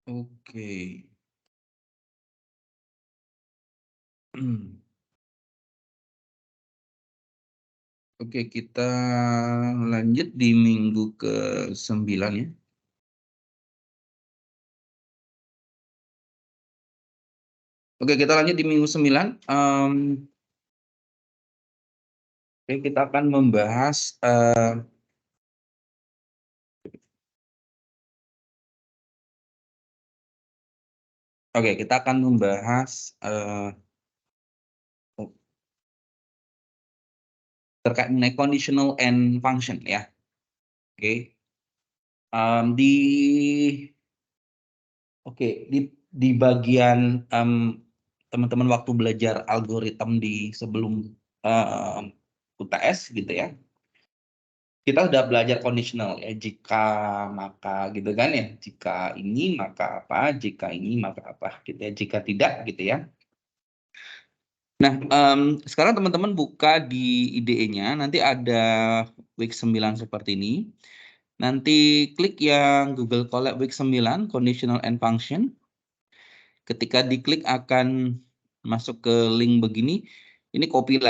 Oke. Oke, kita lanjut di minggu ke-9 ya. Oke, kita lanjut di minggu 9. Oke, kita akan membahas kita akan membahas terkait mengenai conditional and function ya. Oke. Di di bagian teman-teman waktu belajar algoritma di sebelum UTS gitu ya. Kita udah belajar conditional ya, jika maka gitu kan ya. Jika ini maka apa, jika ini maka apa gitu ya, jika tidak gitu ya. Nah, sekarang teman-teman buka di IDE-nya, nanti ada week 9 seperti ini. Nanti klik yang Google Colab week 9 conditional and function. Ketika diklik akan masuk ke link begini. Ini copy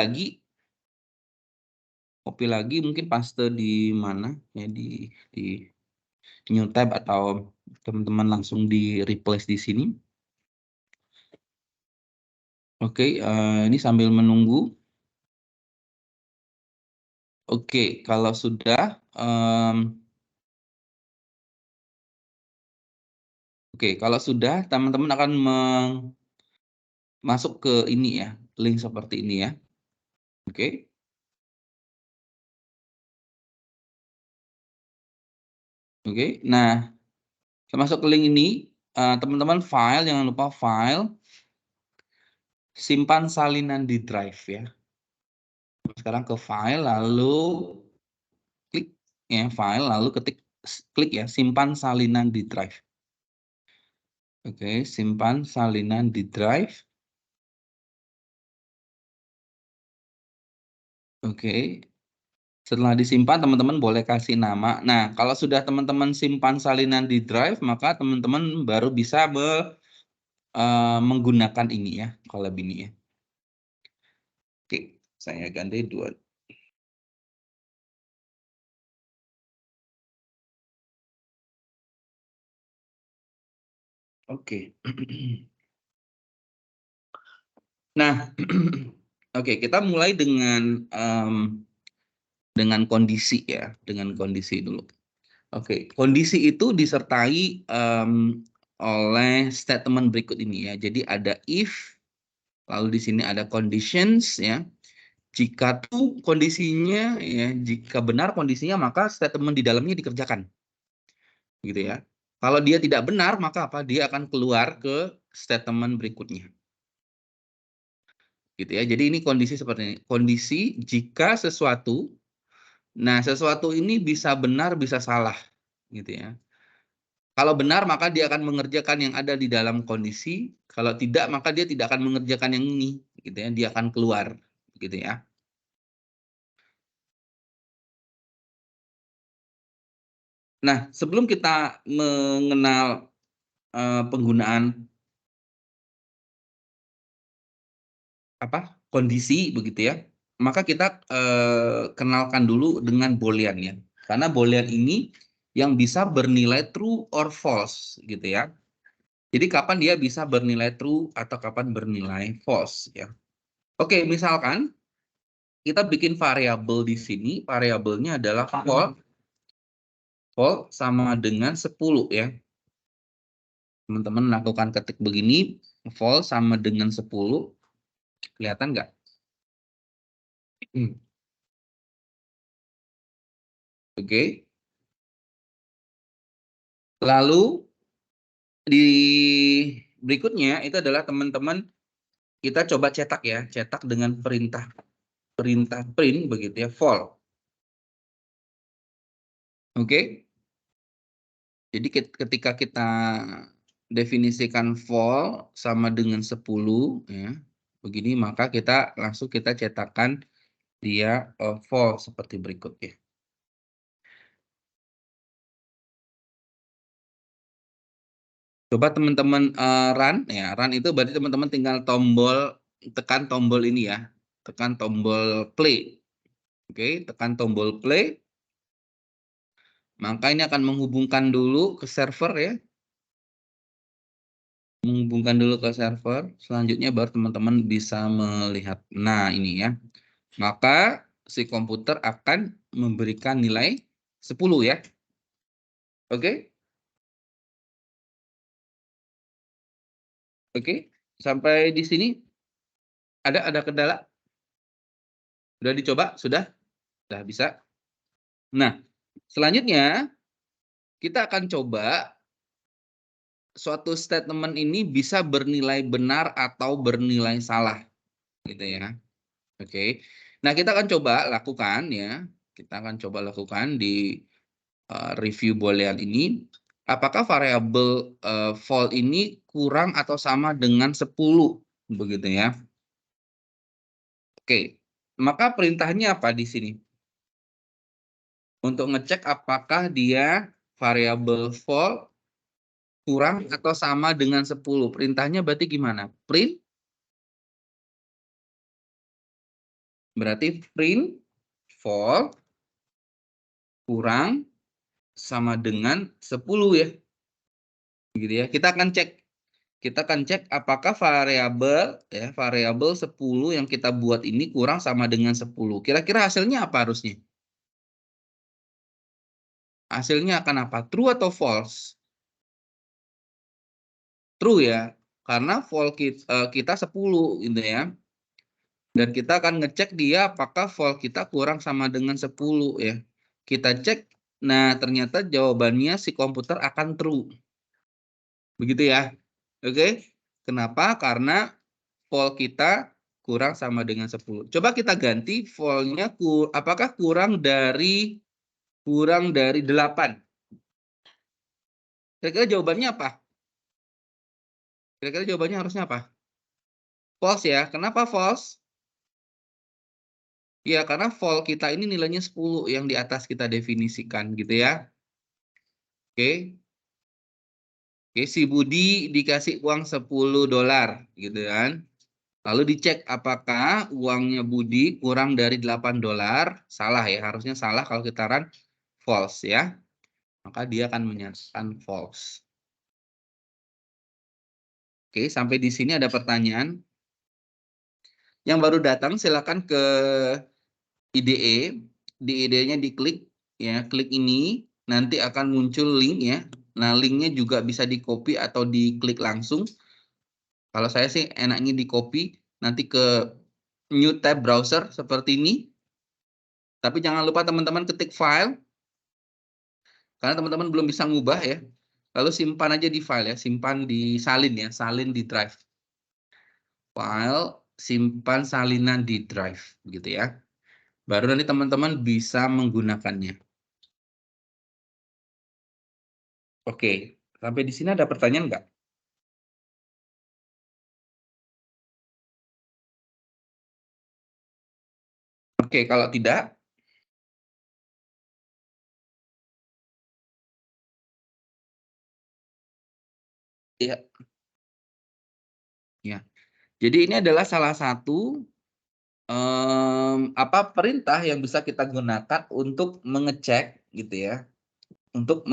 lagi mungkin paste di mana ya, di new tab atau teman-teman langsung di replace di sini. Oke, ini sambil menunggu. Oke, kalau sudah teman-teman akan masuk ke ini ya, link seperti ini ya. Oke. Oke. Nah, masuk ke link ini, teman-teman jangan lupa file, simpan salinan di drive ya. Sekarang ke file, lalu klik ya file, lalu klik ya simpan salinan di drive. Oke, simpan salinan di drive. Oke. Setelah disimpan, teman-teman boleh kasih nama. Nah, kalau sudah teman-teman simpan salinan di drive, maka teman-teman baru bisa menggunakan ini ya, Colab ini ya. Oke, saya ganti 2. Oke. Nah, oke, kita mulai dengan kondisi ya, dengan kondisi dulu. Oke, kondisi itu disertai oleh statement berikut ini ya. Jadi ada if, lalu di sini ada conditions ya. Jika tuh kondisinya ya, jika benar kondisinya maka statement di dalamnya dikerjakan. Gitu ya. Kalau dia tidak benar maka apa? Dia akan keluar ke statement berikutnya. Gitu ya. Jadi ini kondisi seperti ini. Kondisi jika sesuatu, nah sesuatu ini bisa benar bisa salah gitu ya. Kalau benar maka dia akan mengerjakan yang ada di dalam kondisi, kalau tidak maka dia tidak akan mengerjakan yang ini gitu ya. Dia akan keluar gitu ya. Nah, sebelum kita mengenal penggunaan kondisi begitu ya, maka kita kenalkan dulu dengan boolean ya. Karena boolean ini yang bisa bernilai true or false gitu ya. Jadi kapan dia bisa bernilai true atau kapan bernilai false ya. Oke, misalkan kita bikin variabel di sini, variabelnya adalah volt sama dengan 10 ya. Teman-teman lakukan ketik begini, volt sama dengan 10. Kelihatan nggak? Oke. Lalu di berikutnya itu adalah teman-teman kita coba cetak ya, cetak dengan perintah print begitu ya, vol. Oke. Jadi ketika kita definisikan vol sama dengan 10 ya, begini maka kita langsung kita cetakkan dia vol seperti berikut ya. Coba teman-teman run ya, run itu berarti teman-teman tinggal tekan tombol ini ya, tekan tombol play. Oke, tekan tombol play. Maka ini akan menghubungkan dulu ke server ya. Menghubungkan dulu ke server, selanjutnya baru teman-teman bisa melihat. Nah, ini ya. Maka si komputer akan memberikan nilai 10 ya. Oke? Oke, sampai di sini ada kendala? Sudah dicoba? Sudah? Sudah bisa. Nah, selanjutnya kita akan coba suatu statement ini bisa bernilai benar atau bernilai salah, gitu ya. Oke. Nah, kita akan coba lakukan ya. Kita akan coba lakukan di review boolean ini. Apakah variabel vol ini kurang atau sama dengan 10, begitu ya. Oke. Maka perintahnya apa di sini? Untuk ngecek apakah dia variabel vol kurang atau sama dengan 10. Perintahnya berarti gimana? Print. Berarti print vol kurang sama dengan 10 ya. Gitu ya. Kita akan cek apakah variabel 10 yang kita buat ini kurang sama dengan 10. Kira-kira hasilnya apa harusnya? Hasilnya akan apa? True atau false? True ya. Karena vol kita 10 gitu ya. Dan kita akan ngecek dia apakah vol kita kurang sama dengan 10 ya. Kita cek, nah ternyata jawabannya si komputer akan true. Begitu ya. Oke. Kenapa? Karena vol kita kurang sama dengan 10. Coba kita ganti volnya apakah kurang dari 8. Kira-kira jawabannya apa? Kira-kira jawabannya harusnya apa? False ya. Kenapa false? Ya, karena vol kita ini nilainya 10 yang di atas kita definisikan gitu ya. Oke. Oke, si Budi dikasih uang $10 gitu kan. Lalu dicek apakah uangnya Budi kurang dari $8. Salah ya, harusnya salah kalau kita run false ya. Maka dia akan menyatakan false. Oke, sampai di sini ada pertanyaan. Yang baru datang silakan ke IDE. Di IDE-nya diklik ya, klik ini nanti akan muncul link ya. Nah, linknya juga bisa di-copy atau diklik langsung. Kalau saya sih enaknya di-copy nanti ke new tab browser seperti ini. Tapi jangan lupa teman-teman ketik file karena teman-teman belum bisa ngubah ya. Lalu simpan aja di file ya, simpan di salin ya, salin di drive. File, simpan salinan di drive gitu ya. Baru nanti teman-teman bisa menggunakannya. Oke, sampai di sini ada pertanyaan nggak? Oke, kalau tidak, ya, ya. Jadi ini adalah salah satu perintah yang bisa kita gunakan untuk mengecek gitu ya, untuk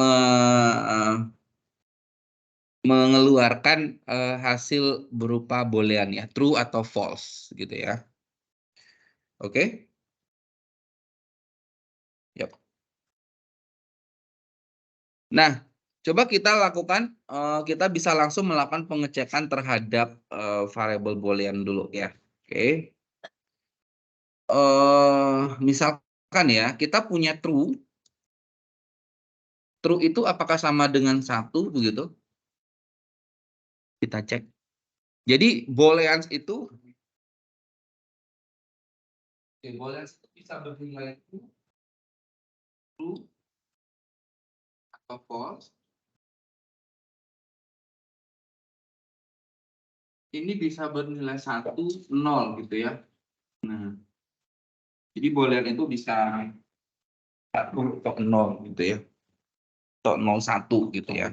mengeluarkan hasil berupa boolean ya, true atau false gitu ya. Oke? Yap. Nah, coba kita lakukan, kita bisa langsung melakukan pengecekan terhadap variabel boolean dulu ya. Oke. Misalkan ya, kita punya true. True itu apakah sama dengan 1 begitu? Kita cek. Jadi booleans itu booleans itu bisa bernilai true atau false. Ini bisa bernilai 1, 0 gitu ya. Nah, jadi boolean itu bisa 1 atau 0 gitu ya. Atau 0, 1 gitu ya.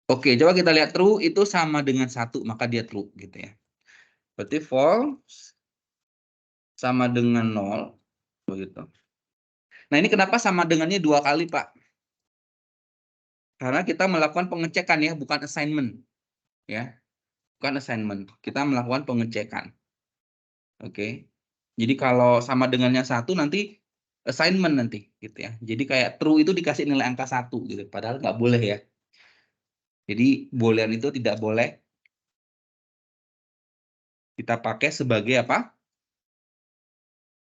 Oke, coba kita lihat true itu sama dengan 1, maka dia true gitu ya. Berarti false sama dengan 0 begitu. Nah, ini kenapa sama dengannya 2 kali, Pak? Karena kita melakukan pengecekan ya, bukan assignment ya. Bukan assignment. Kita melakukan pengecekan. Oke. Jadi kalau sama dengannya 1 nanti assignment nanti gitu ya. Jadi kayak true itu dikasih nilai angka 1 gitu. Padahal nggak boleh ya. Jadi boolean itu tidak boleh kita pakai sebagai apa?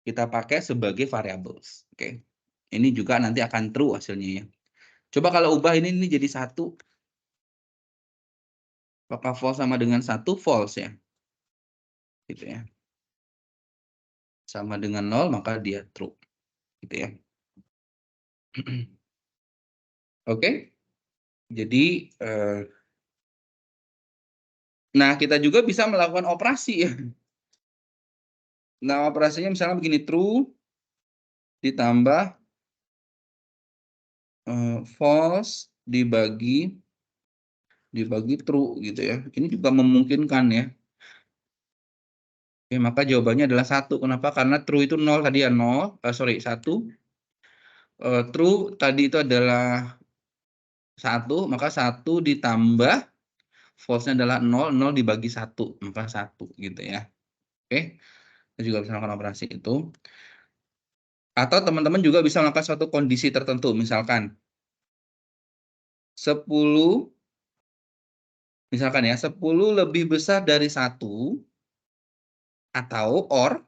Kita pakai sebagai variables. Oke. Ini juga nanti akan true hasilnya ya. Coba kalau ubah ini jadi 1. Apakah false sama dengan 1? False ya. Gitu ya. Sama dengan 0 maka dia true. Gitu ya. Oke. Jadi nah, kita juga bisa melakukan operasi ya. Nah, operasinya misalnya begini, true ditambah false dibagi true gitu ya. Ini juga memungkinkan ya. Oke, maka jawabannya adalah 1. Kenapa? Karena true itu 0 tadi ya, 1. True tadi itu adalah 1, maka 1 ditambah false-nya adalah 0, 0 dibagi 1, maka 1 gitu ya. Oke, kita juga bisa melakukan operasi itu. Atau teman-teman juga bisa melakukan suatu kondisi tertentu, misalkan 10, misalkan ya, 10 lebih besar dari 1, atau or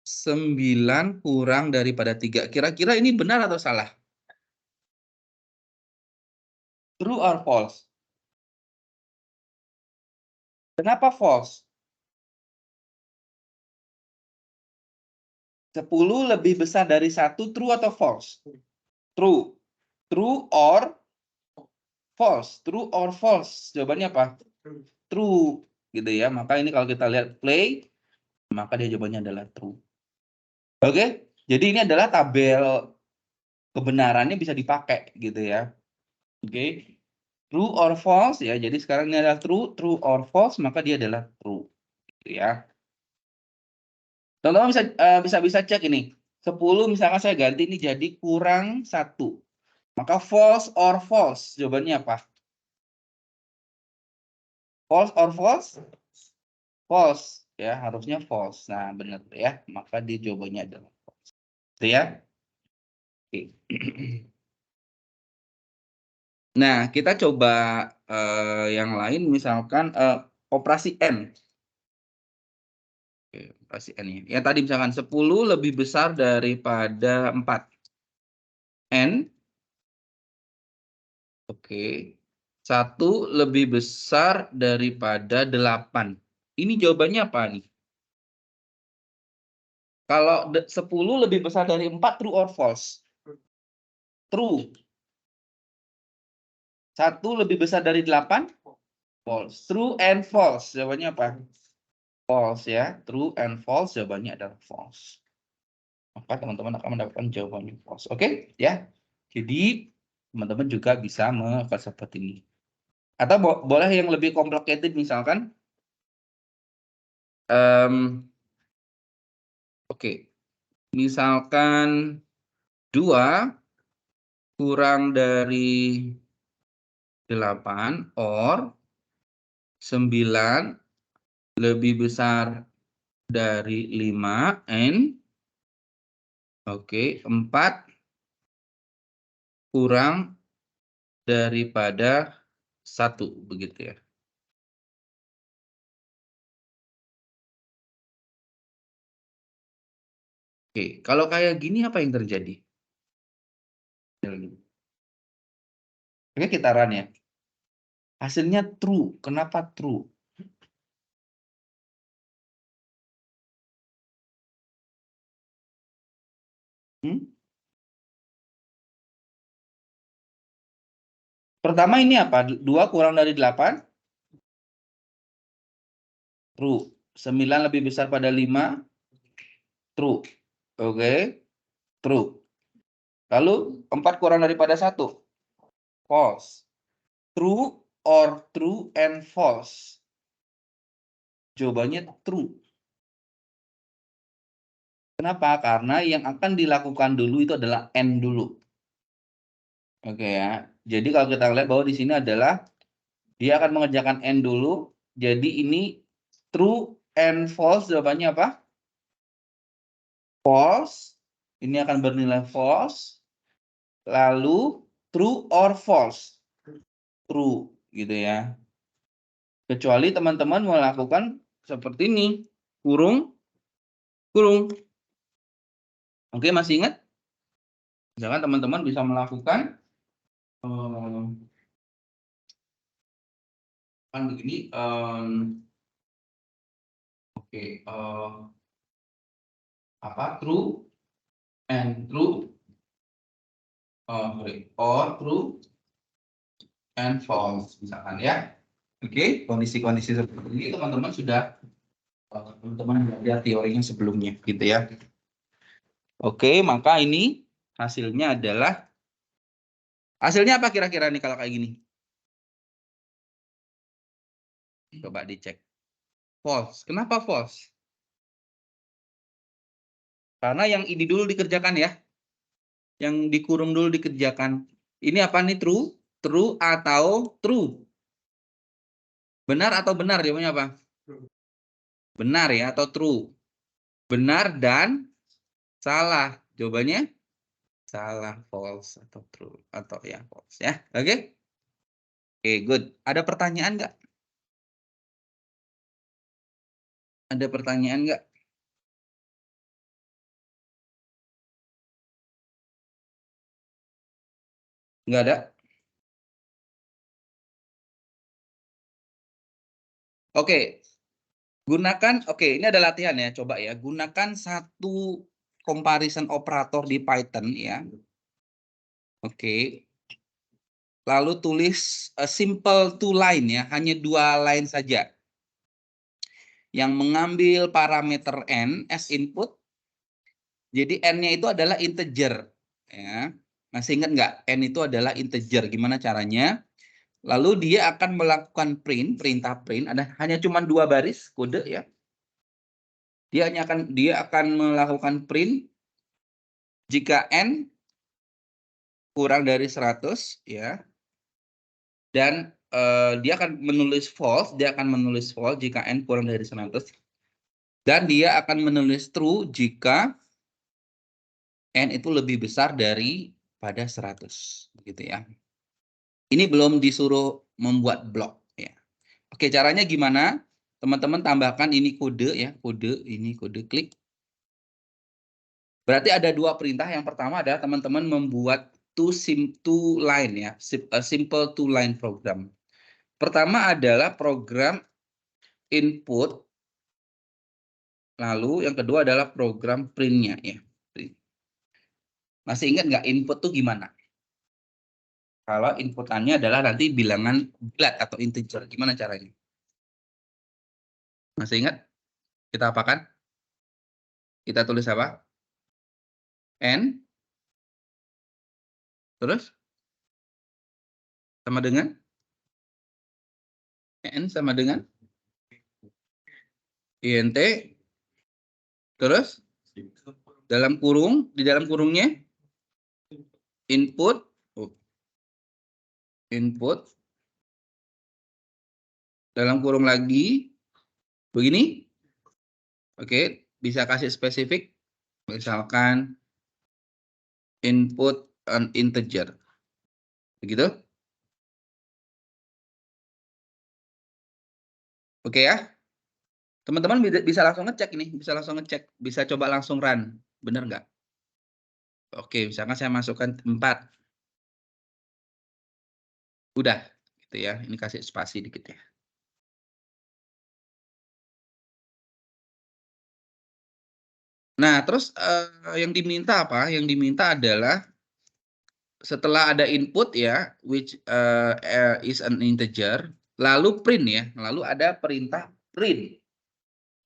9 kurang daripada 3. Kira-kira ini benar atau salah? True or false? Kenapa false? 10 lebih besar dari 1, true atau false? True. True or false? True or false? Jawabannya apa? True. Gitu ya. Maka ini kalau kita lihat play, maka dia jawabannya adalah true. Oke? Jadi ini adalah tabel kebenarannya bisa dipakai gitu ya. Oke. True or false ya. Jadi sekarang ini adalah true, true or false, maka dia adalah true. Gitu ya. Teman-teman bisa cek ini. 10 misalkan saya ganti ini jadi kurang 1. Maka false or false? Jawabannya apa? False or false? False. Ya, harusnya false. Nah, benar ya. Maka dia jawabannya adalah false. Itu ya. Oke. Nah, kita coba yang lain misalkan operasi N. Oke, operasi N ya. Ya tadi misalkan 10 lebih besar daripada 4. N. Oke. 1 lebih besar daripada 8. Ini jawabannya apa nih? Kalau 10 lebih besar dari 4, true or false? True. 1 lebih besar dari 8? False. True and false. Jawabannya apa? False ya. True and false. Jawabannya adalah false. Maka teman-teman akan mendapatkan jawabannya false. Oke? Ya. Jadi teman-teman juga bisa melakukan seperti ini. Atau boleh yang lebih complicated misalkan. Oke. Misalkan 2 kurang dari 8 or 9 lebih besar dari 5 and 4 kurang daripada 1 begitu ya. Oke, kalau kayak gini apa yang terjadi? Oke, kita run ya. Hasilnya true. Kenapa true? Pertama ini apa? 2 kurang dari 8? True. 9 lebih besar pada 5? True. Oke. True. Lalu 4 kurang daripada 1? false. True or true and false? Jawabannya true. Kenapa? Karena yang akan dilakukan dulu itu adalah N dulu. Oke ya. Jadi kalau kita lihat bahwa di sini adalah dia akan mengerjakan N dulu. Jadi ini true and false, jawabannya apa? False. Ini akan bernilai false. Lalu true or false? True gitu ya. Kecuali teman-teman melakukan seperti ini. Kurung. Oke, masih ingat? Jangan teman-teman bisa melakukan kan begini. Oke, apa? True and true. Or true and false misalkan ya. Oke, kondisi-kondisi seperti ini teman-teman sudah teman-teman belajar teorinya sebelumnya gitu ya. Oke, maka ini hasilnya adalah hasilnya apa kira-kira nih kalau kayak gini? Coba dicek. False. Kenapa false? Karena yang ini dulu dikerjakan ya. Yang dikurung dulu dikerjakan. Ini apa nih true? True atau true? Benar atau benar? Jawabannya apa? Benar ya atau true? Benar dan salah. Jawabannya salah, false atau true atau ya false ya. Oke? Oke, good. Ada pertanyaan nggak? Ada pertanyaan nggak? Nggak ada? Oke. Gunakan, oke, ini ada latihan ya. Coba ya. Gunakan satu comparison operator di Python ya. Oke. Lalu tulis simple two line ya. Hanya 2 line saja. Yang mengambil parameter n as input. Jadi n-nya itu adalah integer. Ya. Masih ingat nggak? N itu adalah integer. Gimana caranya? Lalu dia akan melakukan perintah print. Hanya cuma 2 baris kode ya. Dia akan melakukan print jika n kurang dari 100 ya. Dan dia akan menulis false. Dia akan menulis false jika n kurang dari 100. Dan dia akan menulis true jika n itu lebih besar daripada 100 gitu ya. Ini belum disuruh membuat blok ya. Oke, caranya gimana? Teman-teman tambahkan ini kode ya, kode klik. Berarti ada 2 perintah. Yang pertama adalah teman-teman membuat two line ya, simple two line program. Pertama adalah program input. Lalu yang kedua adalah program print-nya ya. Masih ingat nggak input tuh gimana? Kalau inputannya adalah nanti bilangan bulat atau integer, gimana caranya? Masih ingat? Kita apakan? Kita tulis apa? N. Terus? Sama dengan? N sama dengan? INT. Terus? Dalam kurung, di dalam kurungnya? Input. Input. Dalam kurung lagi. Begini. Oke, bisa kasih spesifik. Misalkan input an integer. Begitu? Oke ya. Teman-teman bisa langsung ngecek ini, bisa langsung ngecek, bisa coba langsung run. Benar nggak? Oke, misalkan saya masukkan 4. Udah, gitu ya. Ini kasih spasi dikit ya. Nah, terus yang diminta apa? Yang diminta adalah setelah ada input ya, which is an integer, lalu print ya, lalu ada perintah print.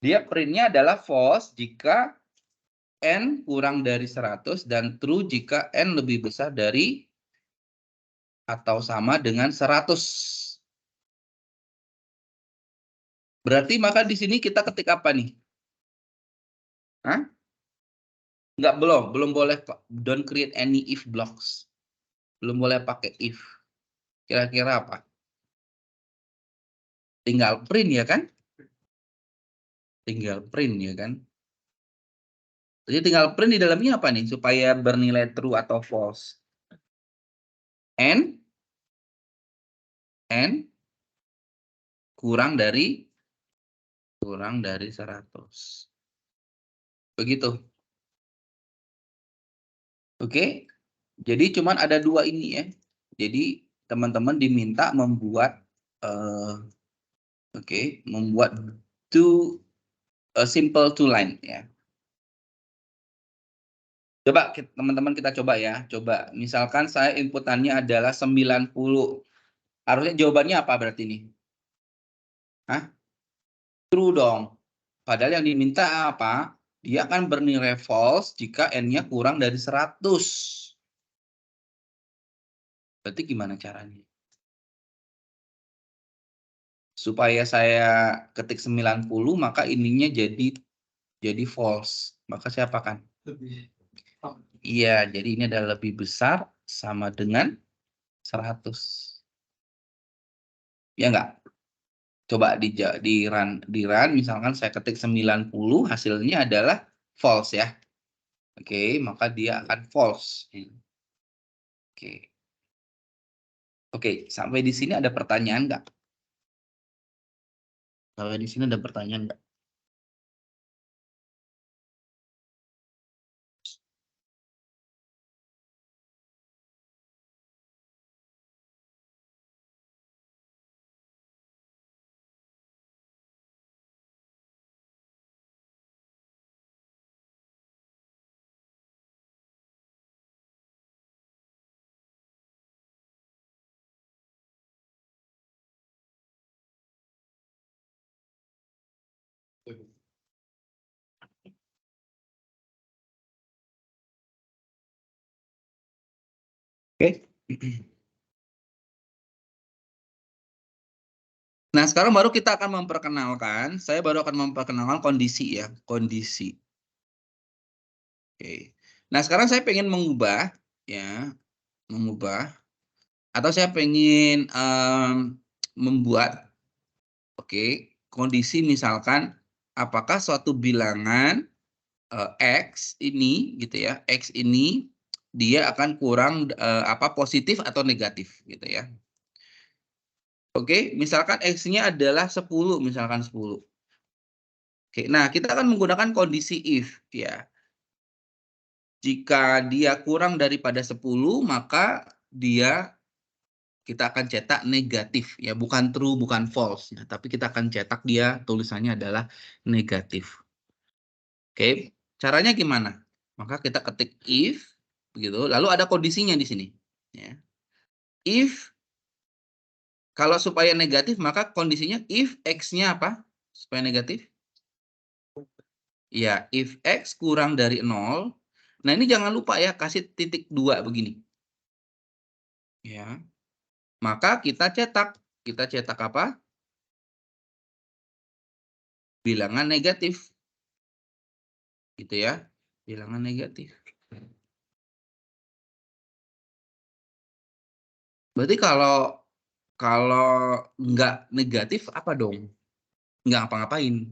Dia printnya adalah false jika n kurang dari 100 dan true jika n lebih besar dari atau sama dengan 100. Berarti maka di sini kita ketik apa nih? Hah? Enggak, belum boleh, don't create any if blocks. Belum boleh pakai if. Kira-kira apa? Tinggal print ya kan? Tinggal print ya kan? Jadi tinggal print di dalamnya apa nih supaya bernilai true atau false? N kurang dari 100. Begitu. Oke. Jadi cuman ada 2 ini ya. Jadi teman-teman diminta membuat membuat simple two line ya. Coba teman-teman kita coba ya. Coba misalkan saya inputannya adalah 90. Harusnya jawabannya apa berarti ini? Hah? True dong. Padahal yang diminta apa? Dia akan bernilai false jika n-nya kurang dari 100. Berarti gimana caranya? Supaya saya ketik 90 maka ininya jadi false. Maka saya apakan? Iya, jadi ini adalah lebih besar sama dengan 100. Ya enggak? Coba di run misalkan saya ketik 90 hasilnya adalah false ya. Oke, maka dia akan false. Oke. Oke, sampai di sini ada pertanyaan enggak? Sampai di sini ada pertanyaan enggak? Oke. Nah, sekarang baru kita akan memperkenalkan, saya baru akan memperkenalkan kondisi ya, kondisi. Oke. Nah, sekarang saya pengen mengubah ya, atau saya pengen membuat kondisi misalkan apakah suatu bilangan X ini gitu ya, X ini dia akan kurang positif atau negatif gitu ya. Oke, misalkan X-nya adalah 10, misalkan 10. Oke, nah kita akan menggunakan kondisi if ya. Jika dia kurang daripada 10, maka kita akan cetak negatif ya, bukan true, bukan false ya, tapi kita akan cetak dia tulisannya adalah negatif. Oke, caranya gimana? Maka kita ketik if begitu, lalu ada kondisinya di sini ya. If kalau supaya negatif maka kondisinya if X-nya apa? Supaya negatif? Ya, if X kurang dari 0. Nah, ini jangan lupa ya kasih titik 2 begini. Ya. Maka kita cetak apa? Bilangan negatif. Gitu ya. Bilangan negatif. Berarti kalau nggak negatif apa dong? Nggak ngapa-ngapain.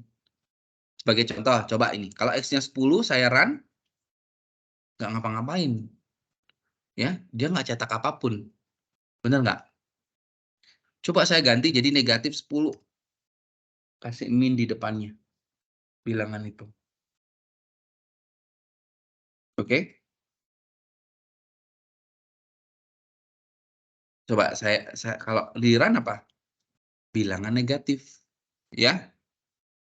Sebagai contoh, coba ini. Kalau X-nya 10, saya run, nggak ngapa-ngapain. Ya, dia nggak cetak apapun. Benar nggak? Coba saya ganti jadi negatif 10. Kasih min di depannya. Bilangan itu. Oke? Coba saya kalau di run apa? Bilangan negatif. Ya.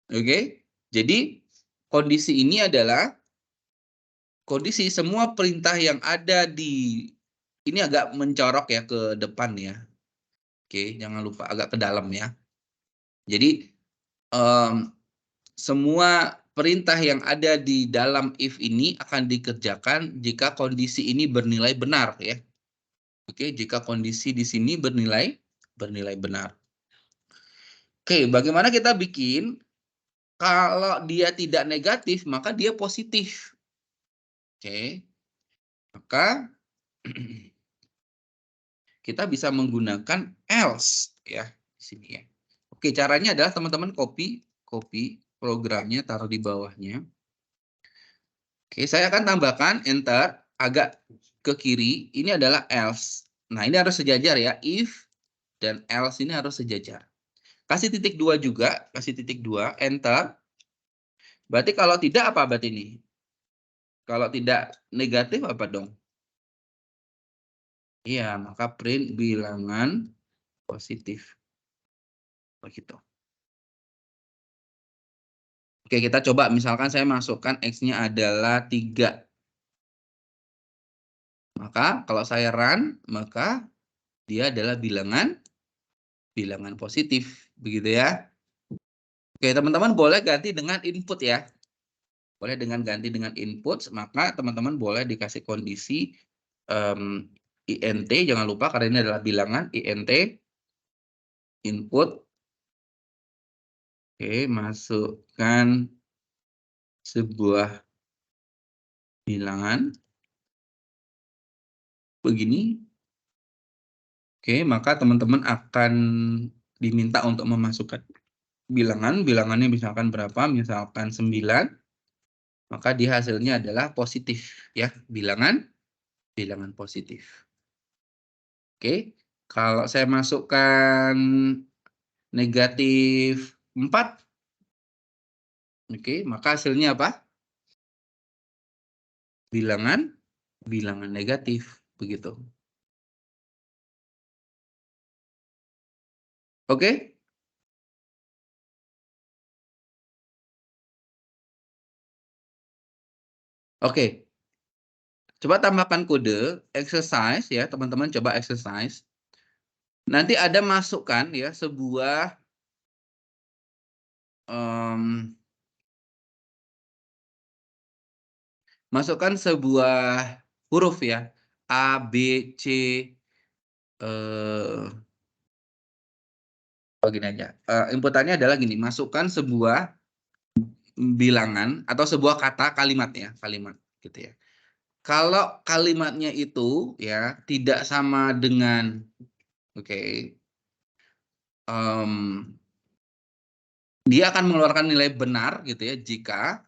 Oke? Jadi kondisi ini adalah kondisi semua perintah yang ada di ini agak mencorok ya ke depan ya. Oke, jangan lupa agak ke dalam ya. Jadi semua perintah yang ada di dalam if ini akan dikerjakan jika kondisi ini bernilai benar ya. Oke, jika kondisi di sini bernilai benar. Oke, bagaimana kita bikin kalau dia tidak negatif, maka dia positif. Oke, maka kita bisa menggunakan else ya di sini ya. Oke, caranya adalah teman-teman copy programnya, taruh di bawahnya. Oke, saya akan tambahkan enter agak ke kiri. Ini adalah else. Nah, ini harus sejajar ya. If dan else ini harus sejajar. Kasih titik 2 juga, kasih titik 2, enter. Berarti kalau tidak apa berarti ini? Kalau tidak negatif apa dong? Iya, maka print bilangan positif. Begitu. Oke, kita coba misalkan saya masukkan X-nya adalah 3. Maka kalau saya run, maka dia adalah bilangan positif, begitu ya. Oke, teman-teman boleh ganti dengan input ya. Boleh dengan ganti dengan input, maka teman-teman boleh dikasih kondisi int, jangan lupa karena ini adalah bilangan int input. Oke, masukkan sebuah bilangan begini. Oke, maka teman-teman akan diminta untuk memasukkan bilangannya misalkan berapa, misalkan 9, maka di hasilnya adalah positif ya, bilangan positif. Oke, kalau saya masukkan negatif 4, oke, maka hasilnya apa? Bilangan negatif, begitu. Oke? Oke. Coba tambahkan kode exercise ya, teman-teman coba exercise. Nanti ada masukkan ya sebuah masukkan sebuah huruf ya. A, B, C, begini aja. Inputannya adalah gini, masukkan sebuah bilangan atau sebuah kata kalimat ya, kalimat gitu ya. Kalau kalimatnya itu ya tidak sama dengan dia akan mengeluarkan nilai benar gitu ya jika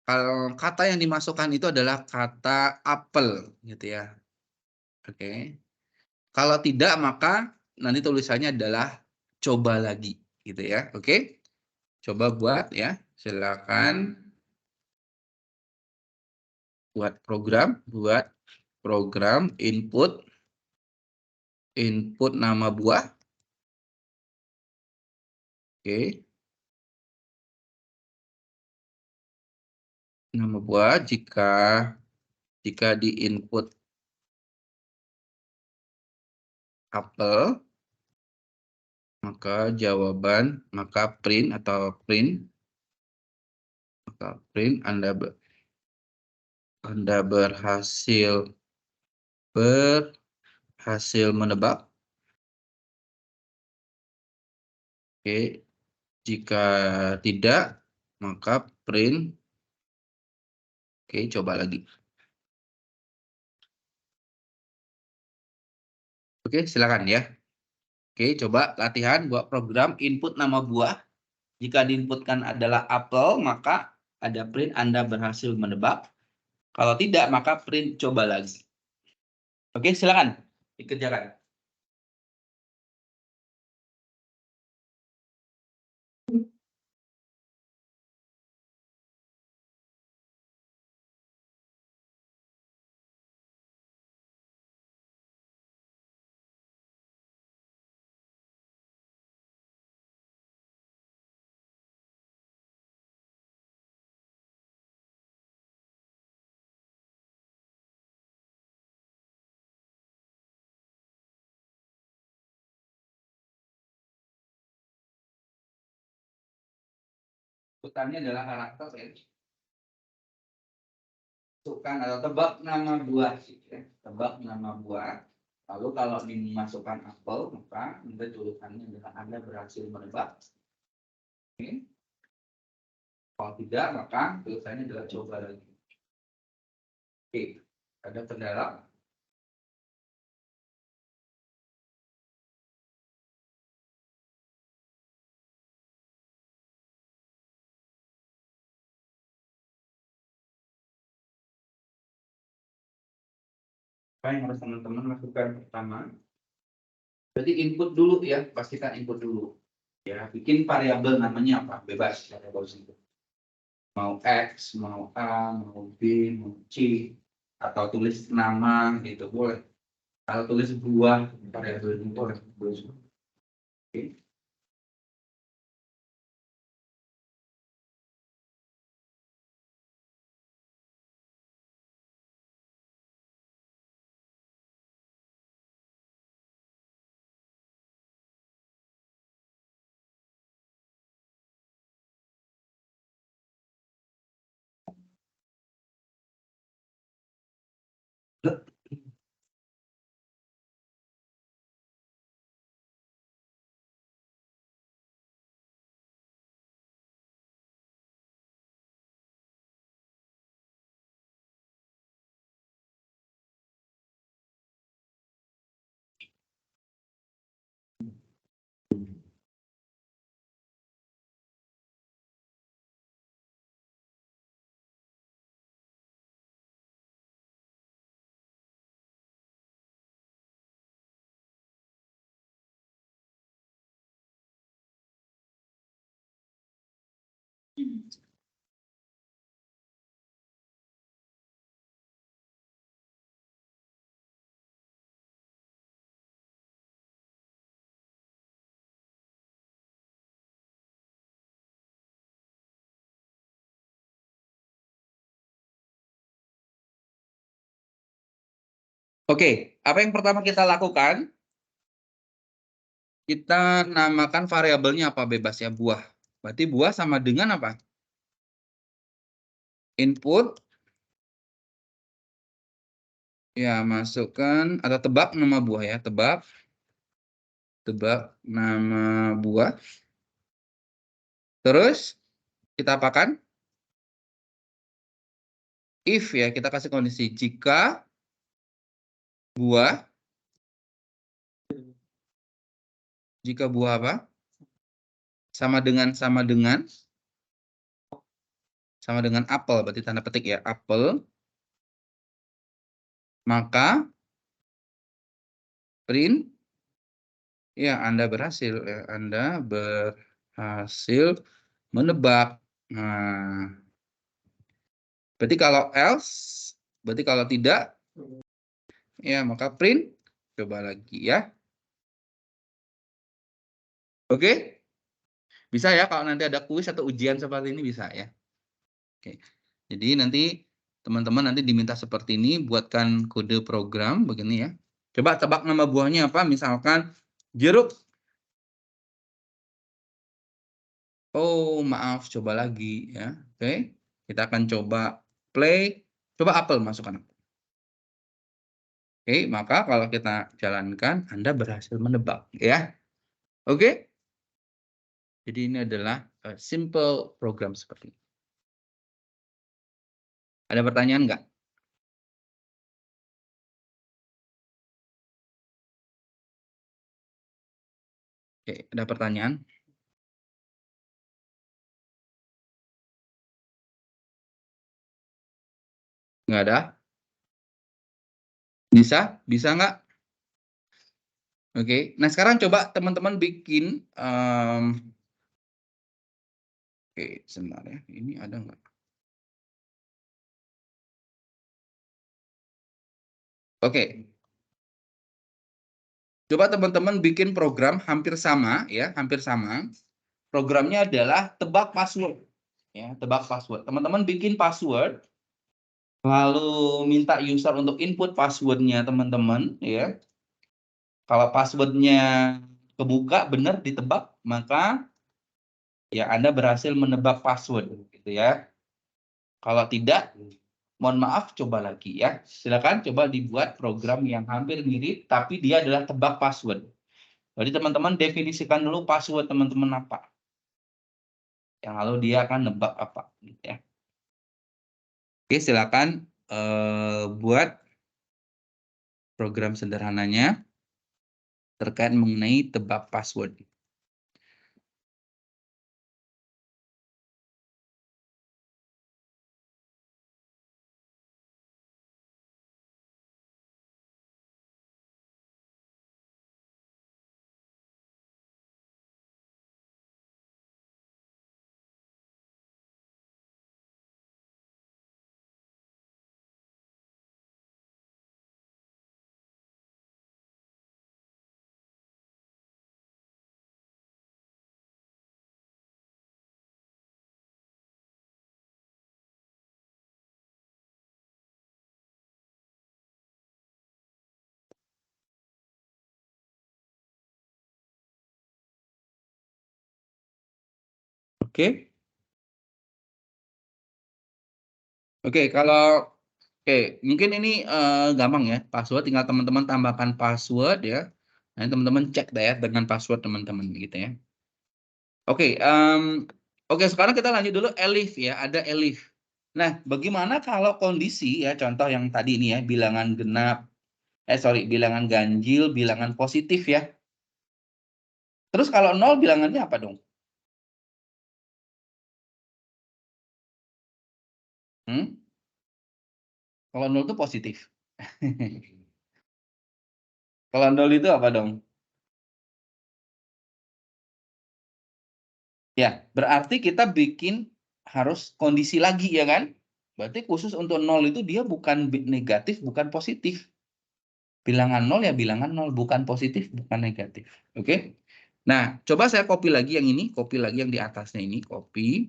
kalau kata yang dimasukkan itu adalah kata apel gitu ya. Oke. Kalau tidak maka nanti tulisannya adalah coba lagi gitu ya. Oke. Coba buat ya. Silakan buat program input nama buah. Oke. Nama buah jika di input apel maka print Anda berhasil menebak. Oke, jika tidak maka print. Oke, coba lagi. Oke, silakan ya. Oke, coba latihan buat program input nama buah. Jika diinputkan adalah apel, maka ada print Anda berhasil menebak. Kalau tidak, maka print coba lagi. Oke, silakan dikerjakan. Inputannya adalah karakter ya. masukkan atau tebak nama buah, ya. Tebak nama buah. Lalu kalau dimasukkan apel, maka Anda tulisannya adalah Anda berhasil menebak. Oke. Kalau tidak, maka tulisannya adalah coba lagi. Oke, ada kendala? Apa yang harus teman-teman lakukan pertama? Berarti input dulu ya, pastikan input dulu. Ya, bikin variabel namanya apa? Bebas variabel itu. Mau X, mau A, mau B, mau C, atau tulis nama gitu boleh. Kalau tulis buah variabel itu boleh. Oke. Oke, apa yang pertama kita lakukan? Kita namakan variabelnya apa bebas ya, buah. Berarti buah sama dengan apa? Input. Ya, masukkan atau tebak nama buah ya, tebak nama buah. Terus kita apakan? If ya, kita kasih kondisi jika buah apa? Sama dengan apel, berarti tanda petik ya, apel. Maka print ya Anda berhasil ya, Anda berhasil menebak. Nah, berarti kalau else, berarti kalau tidak ya maka print. Coba lagi ya. Oke? Bisa ya kalau nanti ada kuis atau ujian seperti ini bisa ya. Oke. Jadi nanti teman-teman nanti diminta seperti ini, buatkan kode program begini ya. Coba tebak nama buahnya apa? Misalkan jeruk. Oh, maaf, coba lagi ya. Oke. Kita akan coba play. Coba apel masukkan. Oke, maka kalau kita jalankan Anda berhasil menebak ya. Oke? Jadi ini adalah simple program seperti ini. Ada pertanyaan nggak? Oke, ada pertanyaan? Nggak ada? Bisa? Bisa nggak? Oke. Nah, sekarang coba teman-teman bikin oke, sebentar ya. Ini ada nggak? Oke. Coba teman-teman bikin program hampir sama ya, hampir sama. Programnya adalah tebak password. Ya, tebak password. Teman-teman bikin password, lalu minta user untuk input passwordnya teman-teman ya. Kalau passwordnya kebuka benar ditebak, maka ya Anda berhasil menebak password gitu ya. Kalau tidak, mohon maaf, coba lagi ya. Silakan coba dibuat program yang hampir mirip, tapi dia adalah tebak password. Jadi teman-teman definisikan dulu password teman-teman apa. Yang lalu dia akan nebak apa. Gitu ya. Oke, silakan buat program sederhananya terkait mengenai tebak password. Oke. Oke, mungkin ini gampang ya. Password tinggal teman-teman tambahkan password ya. Nah, teman-teman cek deh ya dengan password teman-teman gitu ya. Oke, oke sekarang kita lanjut dulu elif ya. Ada elif. Nah, bagaimana kalau kondisi ya, contoh yang tadi ini ya, bilangan genap, bilangan ganjil, bilangan positif ya. Terus kalau nol bilangannya apa dong? Kalau nol itu positif. Kalau nol itu apa dong? Ya, berarti kita bikin harus kondisi lagi ya kan? Berarti khusus untuk nol itu dia bukan negatif, bukan positif. Bilangan nol ya bilangan nol, bukan positif, bukan negatif. Oke? Nah, coba saya copy lagi yang ini, copy lagi yang di atasnya ini, copy.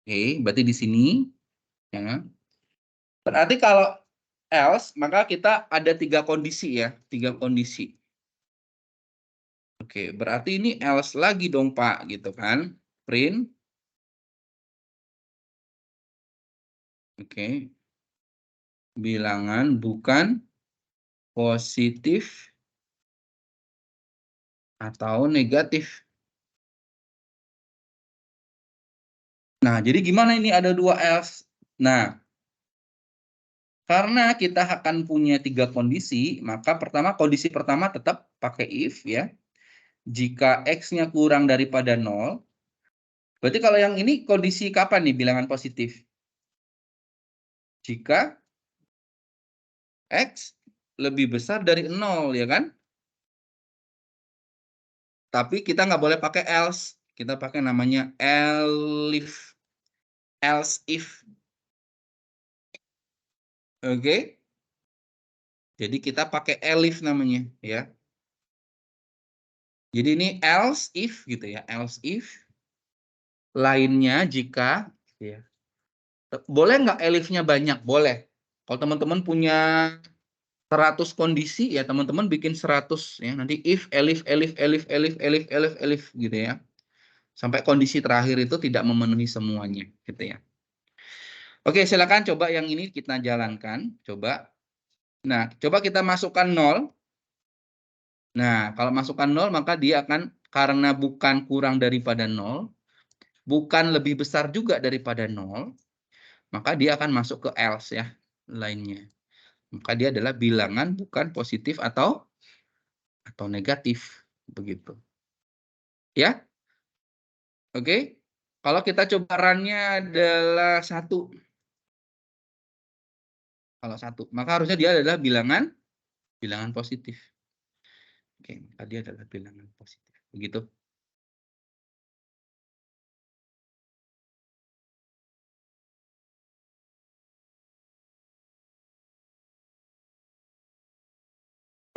Oke, berarti di sini ya. Berarti kalau else, maka kita ada 3 kondisi ya, 3 kondisi. Oke, berarti ini else lagi dong, Pak, gitu kan. Print. Oke. Bilangan bukan positif atau negatif. Nah, jadi gimana ini ada 2 else? Nah, karena kita akan punya 3 kondisi, maka kondisi pertama tetap pakai if ya. Jika X-nya kurang daripada 0, berarti kalau yang ini kondisi kapan nih bilangan positif? Jika X lebih besar dari 0, ya kan? Tapi kita nggak boleh pakai else. Kita pakai namanya elif. Else if. Oke? Jadi kita pakai elif namanya, ya. Jadi ini else if gitu ya, else if. Lainnya jika, ya. Boleh nggak elifnya banyak? Boleh. Kalau teman-teman punya 100 kondisi, ya teman-teman bikin 100 ya. Nanti if, elif, elif, elif, elif, elif, elif, elif gitu ya. Sampai kondisi terakhir itu tidak memenuhi semuanya, gitu ya. Oke, silakan coba yang ini kita jalankan, coba. Nah, coba kita masukkan 0. Nah, kalau masukkan 0 maka dia akan karena bukan kurang daripada 0, bukan lebih besar juga daripada 0, maka dia akan masuk ke else ya, lainnya. Maka dia adalah bilangan bukan positif atau negatif, begitu. Ya? Oke. Kalau kita coba run-nya adalah 1. Kalau 1, maka harusnya dia adalah bilangan positif. Oke, maka dia adalah bilangan positif. Begitu.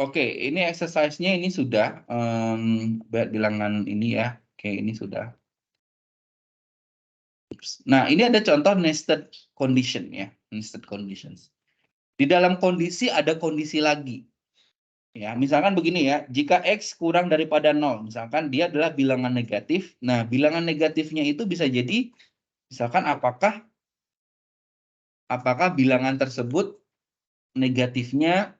Oke, ini exercise-nya ini sudah bilangan ini ya. Oke, ini sudah. Nah, ini ada contoh nested condition ya, nested conditions. Di dalam kondisi ada kondisi lagi. Ya, misalkan begini ya, jika X kurang daripada 0, misalkan dia adalah bilangan negatif. Nah, bilangan negatifnya itu bisa jadi misalkan apakah apakah bilangan tersebut negatifnya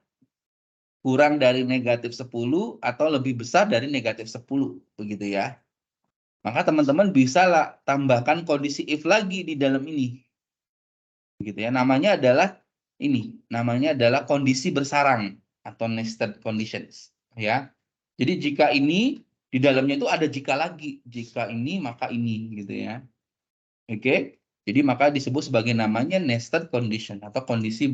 kurang dari negatif 10 atau lebih besar dari negatif 10, begitu ya. Maka teman-teman bisa lah tambahkan kondisi if lagi di dalam ini. Gitu ya. Namanya adalah kondisi bersarang atau nested conditions, ya. Jadi jika ini di dalamnya itu ada jika lagi, jika ini maka ini, gitu ya. Oke. Jadi maka disebut sebagai namanya nested condition atau kondisi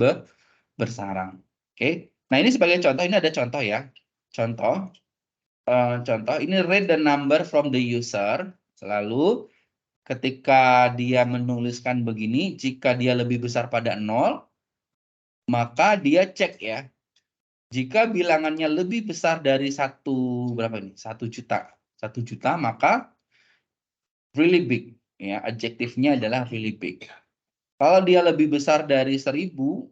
bersarang. Oke. Nah, ini sebagai contoh, ini ada contoh ya. Contoh ini read the number from the user. Lalu ketika dia menuliskan begini, jika dia lebih besar pada 0, maka dia cek ya. Jika bilangannya lebih besar dari 1 juta. 1 juta, maka really big ya, adjektifnya adalah really big. Kalau dia lebih besar dari 1000,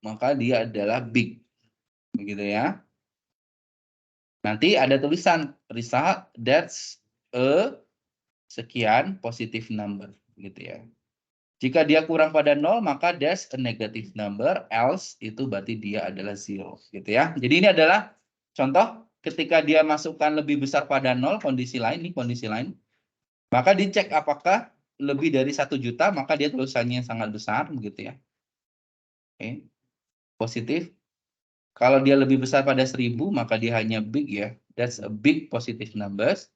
maka dia adalah big. Begitu ya. Nanti ada tulisan result that's a sekian positive number, gitu ya. Jika dia kurang pada 0, maka that's a negative number, else itu berarti dia adalah 0, gitu ya. Jadi ini adalah contoh ketika dia masukkan lebih besar pada 0, kondisi lain, maka dicek apakah lebih dari 1 juta, maka dia tulisannya sangat besar, gitu ya. Oke. Positif. Kalau dia lebih besar pada 1000, maka dia hanya big ya. That's a big positive numbers.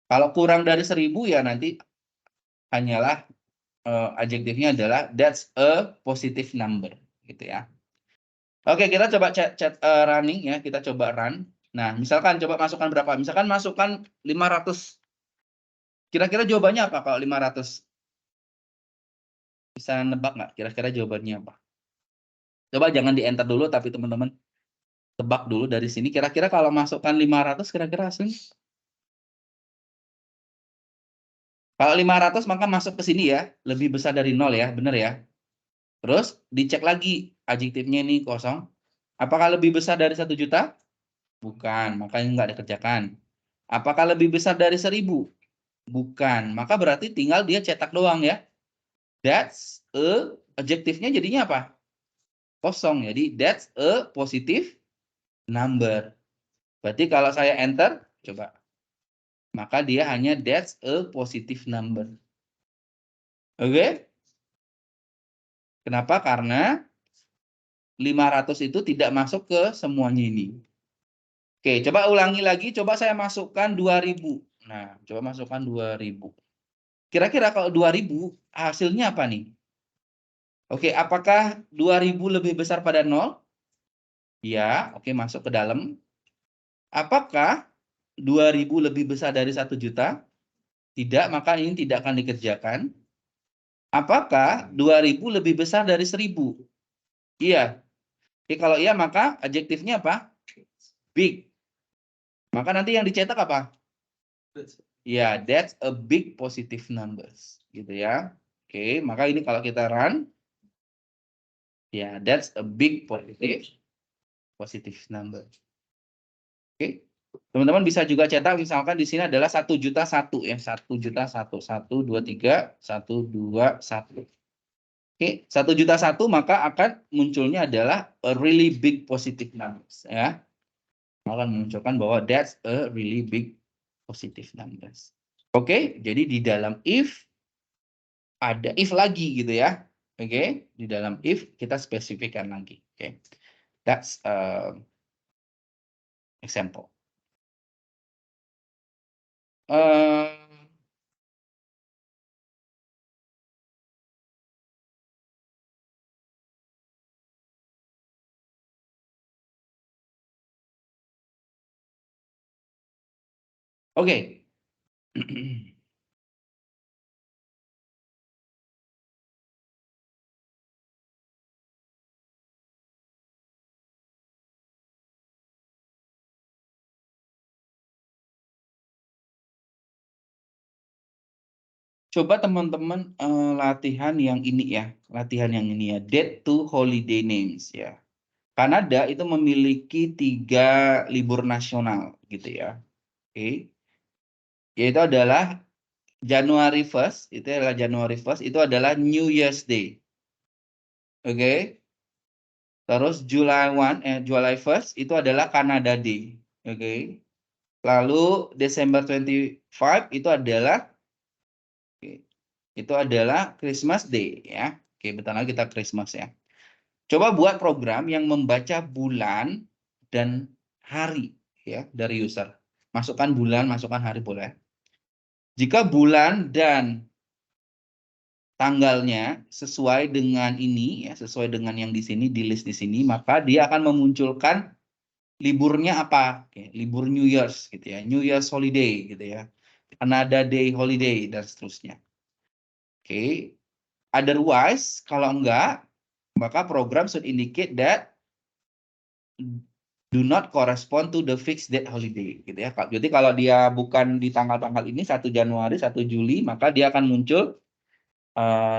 Kalau kurang dari 1000 ya nanti hanyalah adjektifnya adalah that's a positive number, gitu ya. Oke, kita coba chat running ya, kita coba run. Nah, misalkan coba masukkan berapa? Misalkan masukkan 500. Kira-kira jawabannya apa kalau 500? Bisa nebak nggak kira-kira jawabannya apa? Coba jangan di-enter dulu, tapi teman-teman tebak dulu dari sini. Kira-kira kalau masukkan 500, kira-kira hasilnya? Kalau 500 maka masuk ke sini ya, lebih besar dari 0 ya, benar ya. Terus dicek lagi adjektifnya ini kosong. Apakah lebih besar dari 1 juta? Bukan, makanya nggak dikerjakan. Apakah lebih besar dari 1000? Bukan, maka berarti tinggal dia cetak doang ya. That's a, adjektifnya jadinya apa? Kosong, jadi that's a positive number. Berarti kalau saya enter, coba. Maka dia hanya that's a positive number. Oke? Kenapa? Karena 500 itu tidak masuk ke semuanya ini. Oke, coba ulangi lagi. Coba saya masukkan 2000. Nah, coba masukkan 2000. Kira-kira kalau 2000 hasilnya apa nih? Oke, apakah 2000 lebih besar pada 0? Ya, oke, masuk ke dalam. Apakah 2000 lebih besar dari 1 juta? Tidak, maka ini tidak akan dikerjakan. Apakah 2000 lebih besar dari 1000? Iya. Oke, kalau iya maka adjektifnya apa? Big. Maka nanti yang dicetak apa? Ya, that's a big positive numbers. Gitu ya. Oke, maka ini kalau kita run, ya, that's a big positive number. Oke. Teman-teman bisa juga cetak, misalkan di sini adalah 1.000.001 ya, 1.000.001, 1, 2, 3, 1, 2, 1. Oke, 1.000.001 maka akan munculnya adalah a really big positive numbers ya. Akan menunjukkan bahwa that's a really big positive numbers. Oke, jadi di dalam if ada if lagi gitu ya. Oke, di dalam if kita spesifikkan lagi. Oke. That's example. Oke. Coba teman-teman latihan yang ini ya, date to holiday names ya. Kanada itu memiliki 3 libur nasional gitu ya. Oke. Yaitu adalah January 1st, itu adalah New Year's Day. Oke. Terus July 1st itu adalah Canada Day. Oke. Lalu December 25 itu adalah Christmas Day ya. Oke, bentar lagi kita Christmas ya. Coba buat program yang membaca bulan dan hari ya dari user. Masukkan bulan, masukkan hari boleh. Jika bulan dan tanggalnya sesuai dengan ini ya, sesuai dengan yang di sini di list di sini, maka dia akan memunculkan liburnya apa? Oke, libur New Year's gitu ya, New Year's holiday gitu ya. Canada Day holiday dan seterusnya. Oke. Otherwise, kalau enggak, maka program should indicate that do not correspond to the fixed date holiday gitu ya. Jadi kalau dia bukan di tanggal-tanggal ini 1 Januari, 1 Juli, maka dia akan muncul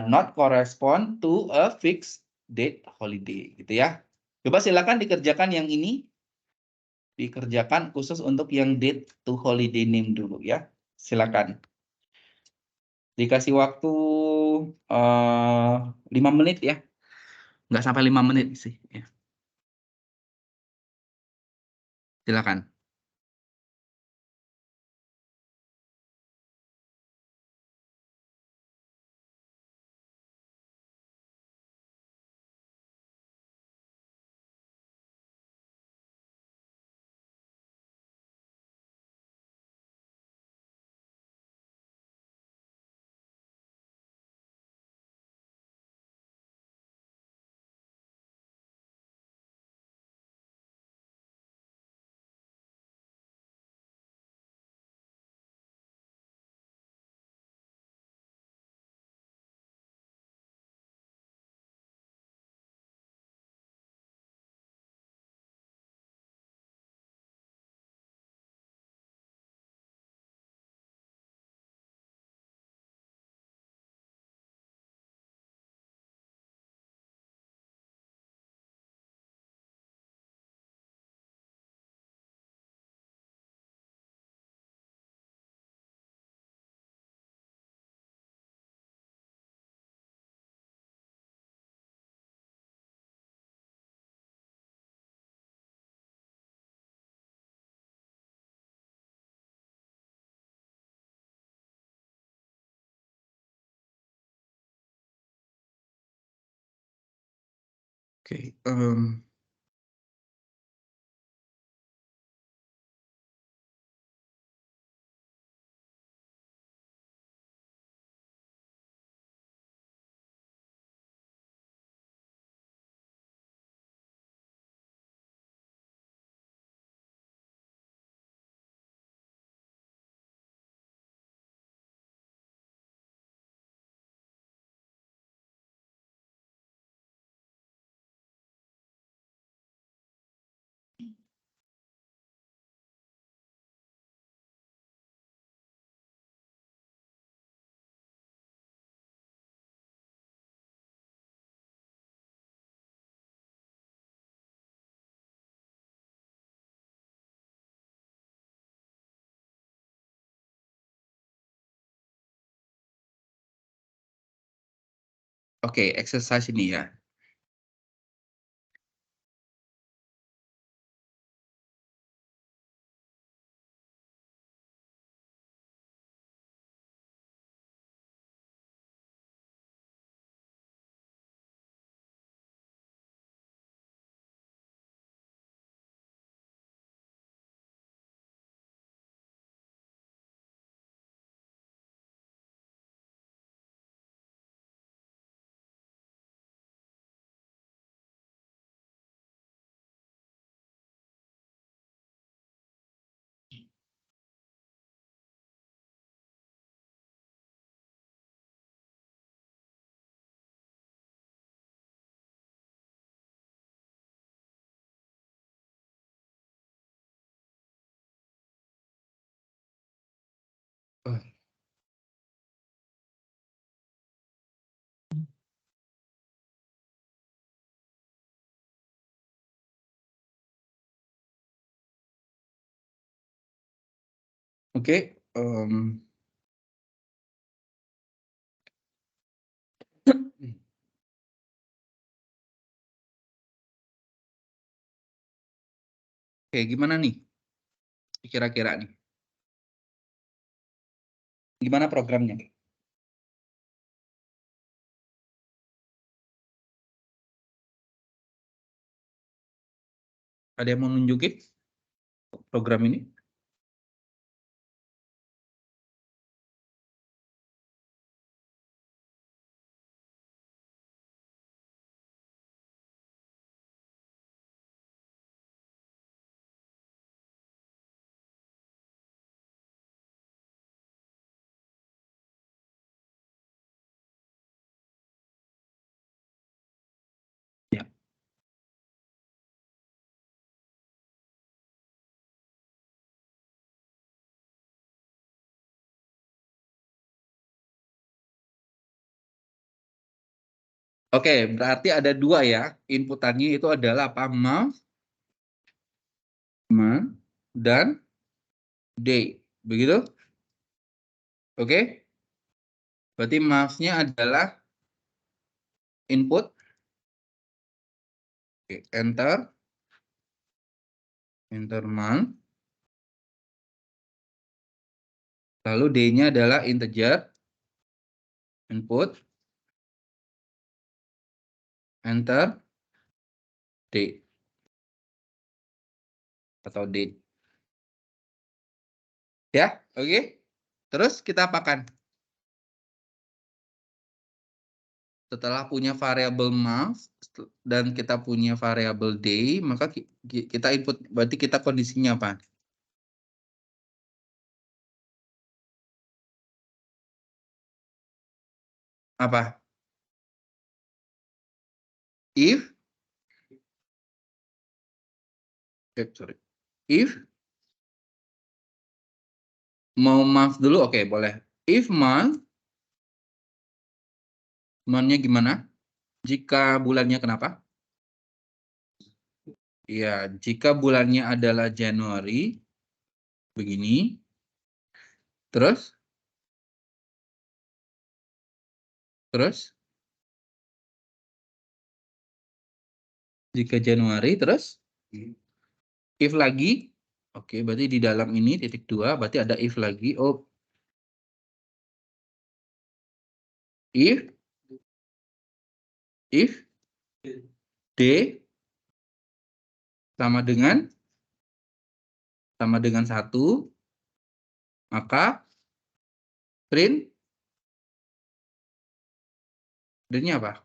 not correspond to a fixed date holiday gitu ya. Coba silakan dikerjakan yang ini, dikerjakan khusus untuk yang date to holiday name dulu ya. Silakan. Dikasih waktu 5 menit ya. Nggak sampai 5 menit sih ya. Silakan. Oke, Oke, exercise ini ya. Oke, Oke, gimana nih? Kira-kira nih. Gimana programnya? Ada yang mau nunjukin program ini? Ya. Oke, berarti ada dua ya. Inputannya itu adalah apa? Month dan day. Begitu? Oke? Berarti month-nya adalah input. Oke, enter month. Lalu day-nya adalah integer. Input. Enter day. Atau date. Ya, oke? Terus kita apakan? Setelah punya variabel month dan kita punya variabel day, maka kita input, berarti kita kondisinya apa? Apa? If, sorry. If mau month dulu, oke, boleh. If month-nya gimana? Jika bulannya kenapa? Ya, jika bulannya adalah Januari, begini. Terus? Jika Januari, terus? If lagi. Oke, berarti di dalam ini titik 2, berarti ada if lagi. Oh, if D sama dengan 1, maka printnya apa?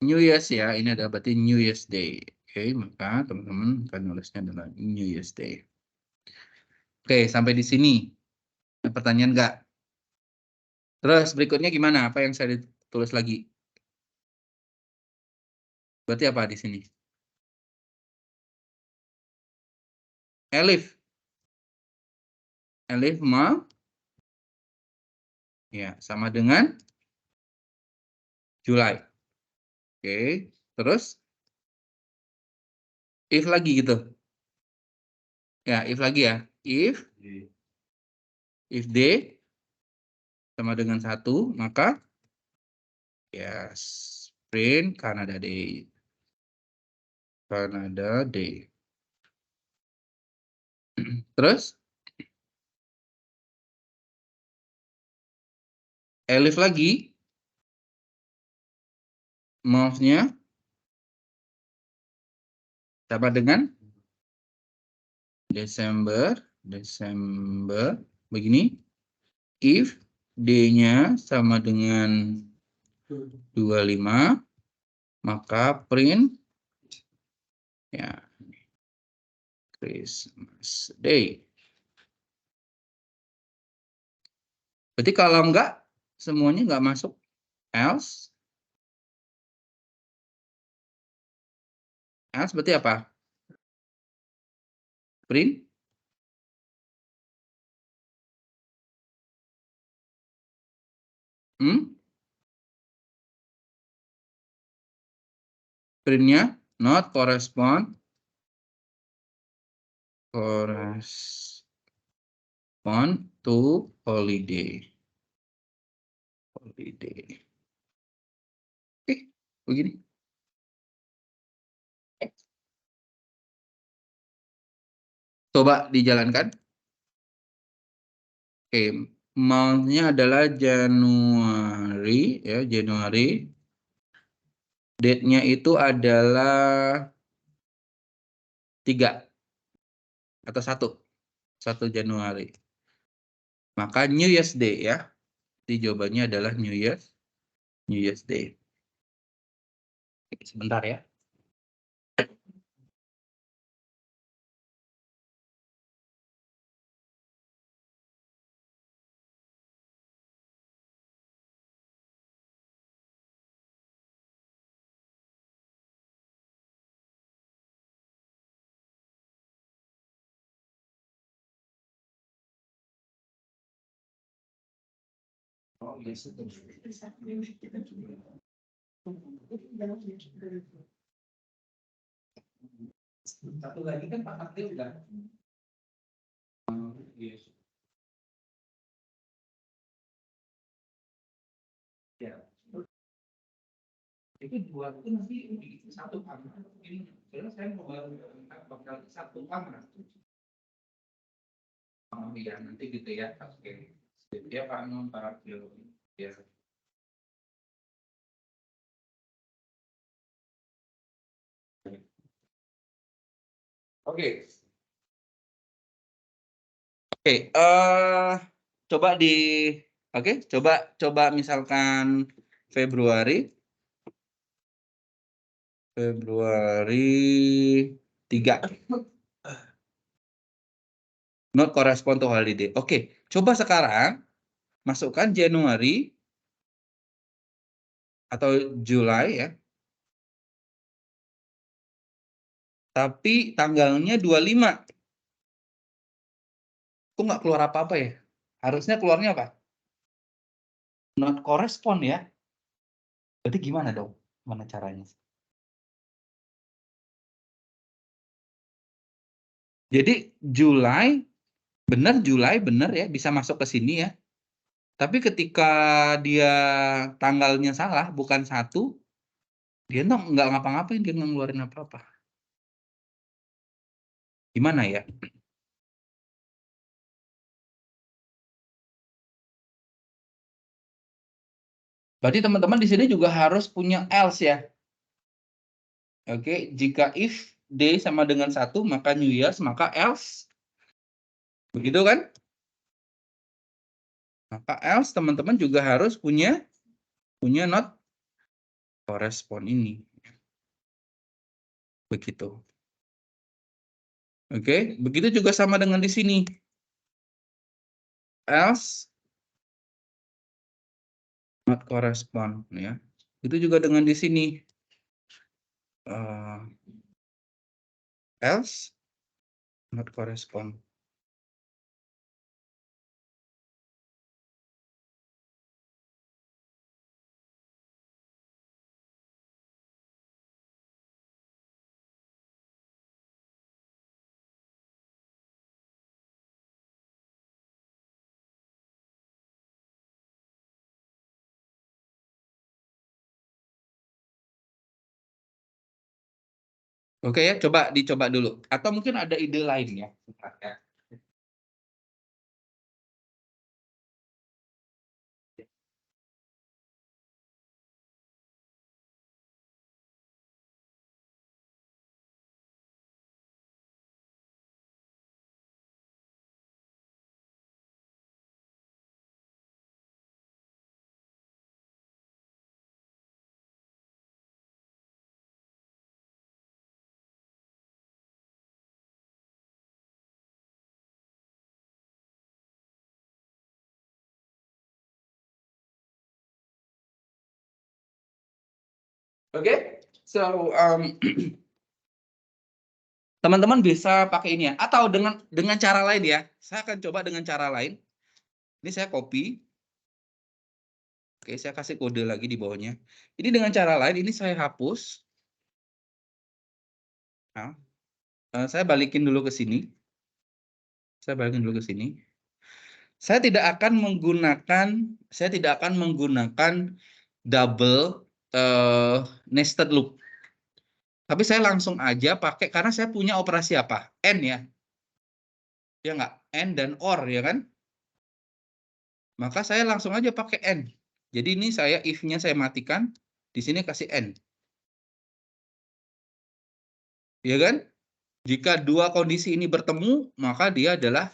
New Year's ya, ini ada berarti New Year's Day. Oke, maka teman-teman akan nulisnya adalah New Year's Day. Oke, sampai di sini. Ada pertanyaan nggak? Terus berikutnya gimana? Apa yang saya tulis lagi? Berarti apa di sini? Elif ya sama dengan Julai. Oke, terus if lagi gitu. Ya, if lagi ya. If D sama dengan 1, maka yes, print Canada Day. Terus Elif lagi, mouse-nya sama dengan Desember, begini. If D-nya sama dengan 25, maka print ya Christmas Day. Berarti kalau enggak, semuanya enggak masuk. Else berarti apa? Print printnya not correspond to holiday. Oke, begini. Coba dijalankan. Oke, month-nya adalah Januari, ya, Januari. Date-nya itu adalah 3 atau 1 Januari. Maka New Year's Day, ya. Jadi jawabannya adalah New Year's Day. Sebentar ya. Satu lagi kan Pak Aktif udah. Ya. Itu dua itu nanti bikin satu kamar. Ini saya mau bakal satu kamar. Oh iya nanti gitu ya. Oke. Dia para film. Ya. Oke. Oke, coba coba misalkan Februari 3. Not correspond to holiday. Oke, coba sekarang masukkan Januari atau Juli ya. Tapi tanggalnya 25. Kok nggak keluar apa-apa ya? Harusnya keluarnya apa? Not correspond ya. Berarti gimana dong? Gimana caranya? Jadi Juli bener ya, bisa masuk ke sini ya. Tapi ketika dia tanggalnya salah, bukan 1, dia nggak ngapa-ngapain, dia nggak ngeluarin apa-apa. Gimana ya? Berarti teman-teman di sini juga harus punya else ya. Oke, jika if day sama dengan 1, maka New Year's, maka else. Begitu kan? Maka else teman-teman juga harus punya not correspond ini. Begitu. Oke, begitu juga sama dengan di sini. Else not correspond ya. Itu juga dengan di sini. Else not correspond. Oke ya, dicoba dulu. Atau mungkin ada ide lain ya. Oke, so teman-teman bisa pakai ini ya, atau dengan cara lain ya. Saya akan coba dengan cara lain. Ini saya copy. Oke, saya kasih kode lagi di bawahnya. Ini dengan cara lain, ini saya hapus. Nah, saya balikin dulu ke sini. Saya tidak akan menggunakan double nested loop. Tapi saya langsung aja pakai, karena saya punya operasi apa? N ya. Ya nggak? And dan or, ya kan? Maka saya langsung aja pakai and. Jadi ini saya if-nya saya matikan, di sini kasih and. Ya kan? Jika dua kondisi ini bertemu, maka dia adalah,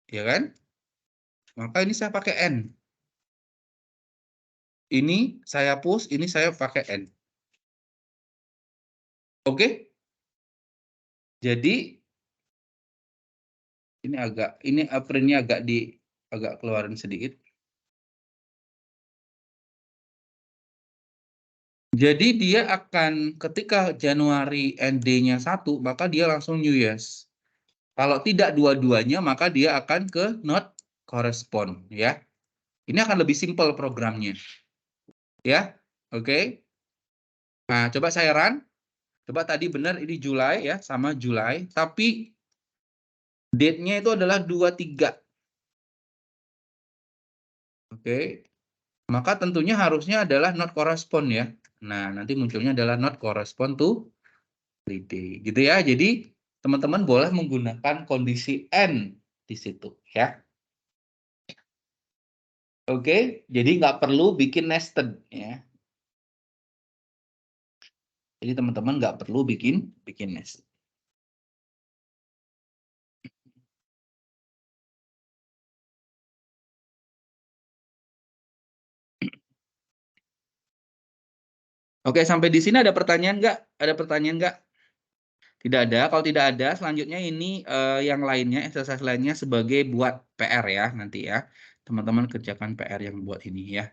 ya kan? Maka ini saya pakai and. Ini saya push, ini saya pakai and. Oke? Jadi ini printnya agak keluarin sedikit. Jadi dia akan ketika Januari ND-nya 1, maka dia langsung new yes. Kalau tidak dua-duanya, maka dia akan ke not correspond, ya. Ini akan lebih simpel programnya, ya. Oke. Nah, coba saya run. Coba tadi benar ini Juli ya, sama Juli, tapi date-nya itu adalah 23. Oke. Maka tentunya harusnya adalah not correspond ya. Nah, nanti munculnya adalah not correspond to holiday. Gitu ya. Jadi teman-teman boleh menggunakan kondisi N di situ ya. Oke, jadi nggak perlu bikin nested ya. Jadi teman-teman nggak perlu bikin nested. Oke, sampai di sini ada pertanyaan nggak? Ada pertanyaan nggak? Tidak ada. Kalau tidak ada, selanjutnya ini yang lainnya, exercise lainnya sebagai buat PR ya nanti ya. Teman-teman kerjakan PR yang buat ini ya.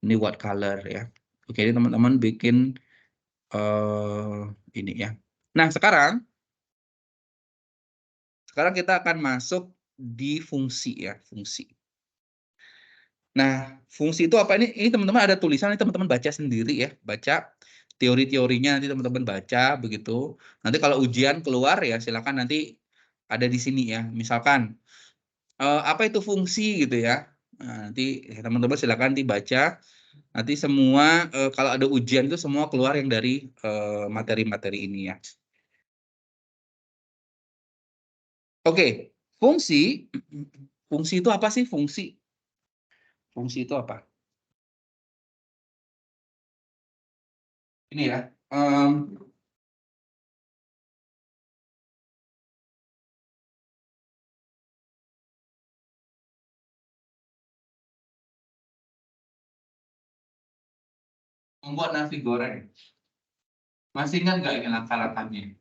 Ini what color ya. Oke, ini teman-teman bikin ini ya. Nah, sekarang kita akan masuk di fungsi ya, fungsi. Nah, fungsi itu apa ini? Ini teman-teman ada tulisan, ini teman-teman baca sendiri ya, baca teori-teorinya nanti teman-teman baca begitu. Nanti kalau ujian keluar ya silakan nanti ada di sini ya. Misalkan apa itu fungsi gitu ya. Nah, nanti teman-teman silakan dibaca. Nanti semua kalau ada ujian itu semua keluar yang dari materi-materi ini ya. Oke, fungsi. Fungsi itu apa sih fungsi? Fungsi itu apa? Ini ya. Membuat nasi goreng. Masih ingat nggak ini langkah-langkahnya?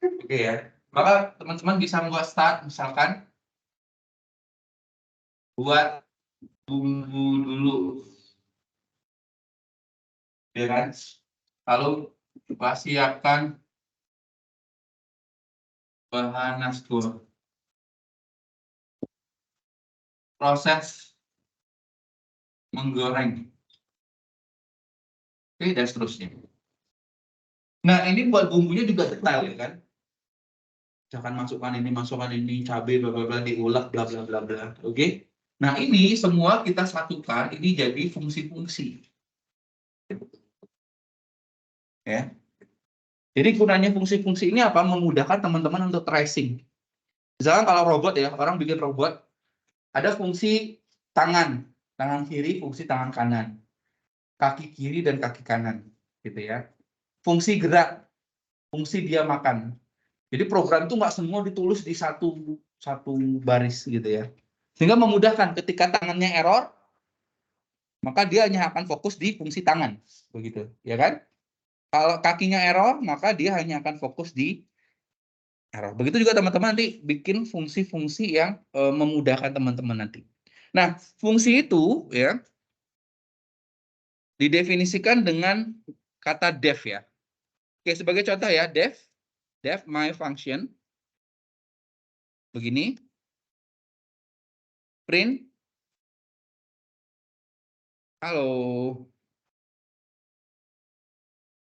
Oke ya. Maka teman-teman bisa membuat start, misalkan buat bumbu dulu, ya kan? Lalu siapkan bahan nasgor, proses menggoreng, oke, dan seterusnya. Nah, ini buat bumbunya juga detail ya kan? Jangan masukkan ini, cabai, bla bla bla, diulek, bla bla bla bla. Oke? Nah, ini semua kita satukan, ini jadi fungsi-fungsi. Ya. Jadi gunanya fungsi-fungsi ini apa? Memudahkan teman-teman untuk tracing. Misalkan kalau robot ya, orang bikin robot, ada fungsi tangan, tangan kiri, fungsi tangan kanan, kaki kiri dan kaki kanan, gitu ya. Fungsi gerak, fungsi dia makan. Jadi program itu nggak semua ditulis di satu baris gitu ya. Sehingga memudahkan ketika tangannya error, maka dia hanya akan fokus di fungsi tangan, begitu, ya kan? Kalau kakinya error, maka dia hanya akan fokus di error. Begitu juga teman-teman nanti bikin fungsi-fungsi yang memudahkan teman-teman nanti. Nah, fungsi itu ya didefinisikan dengan kata def ya. Oke, sebagai contoh ya, def my function begini, print, halo,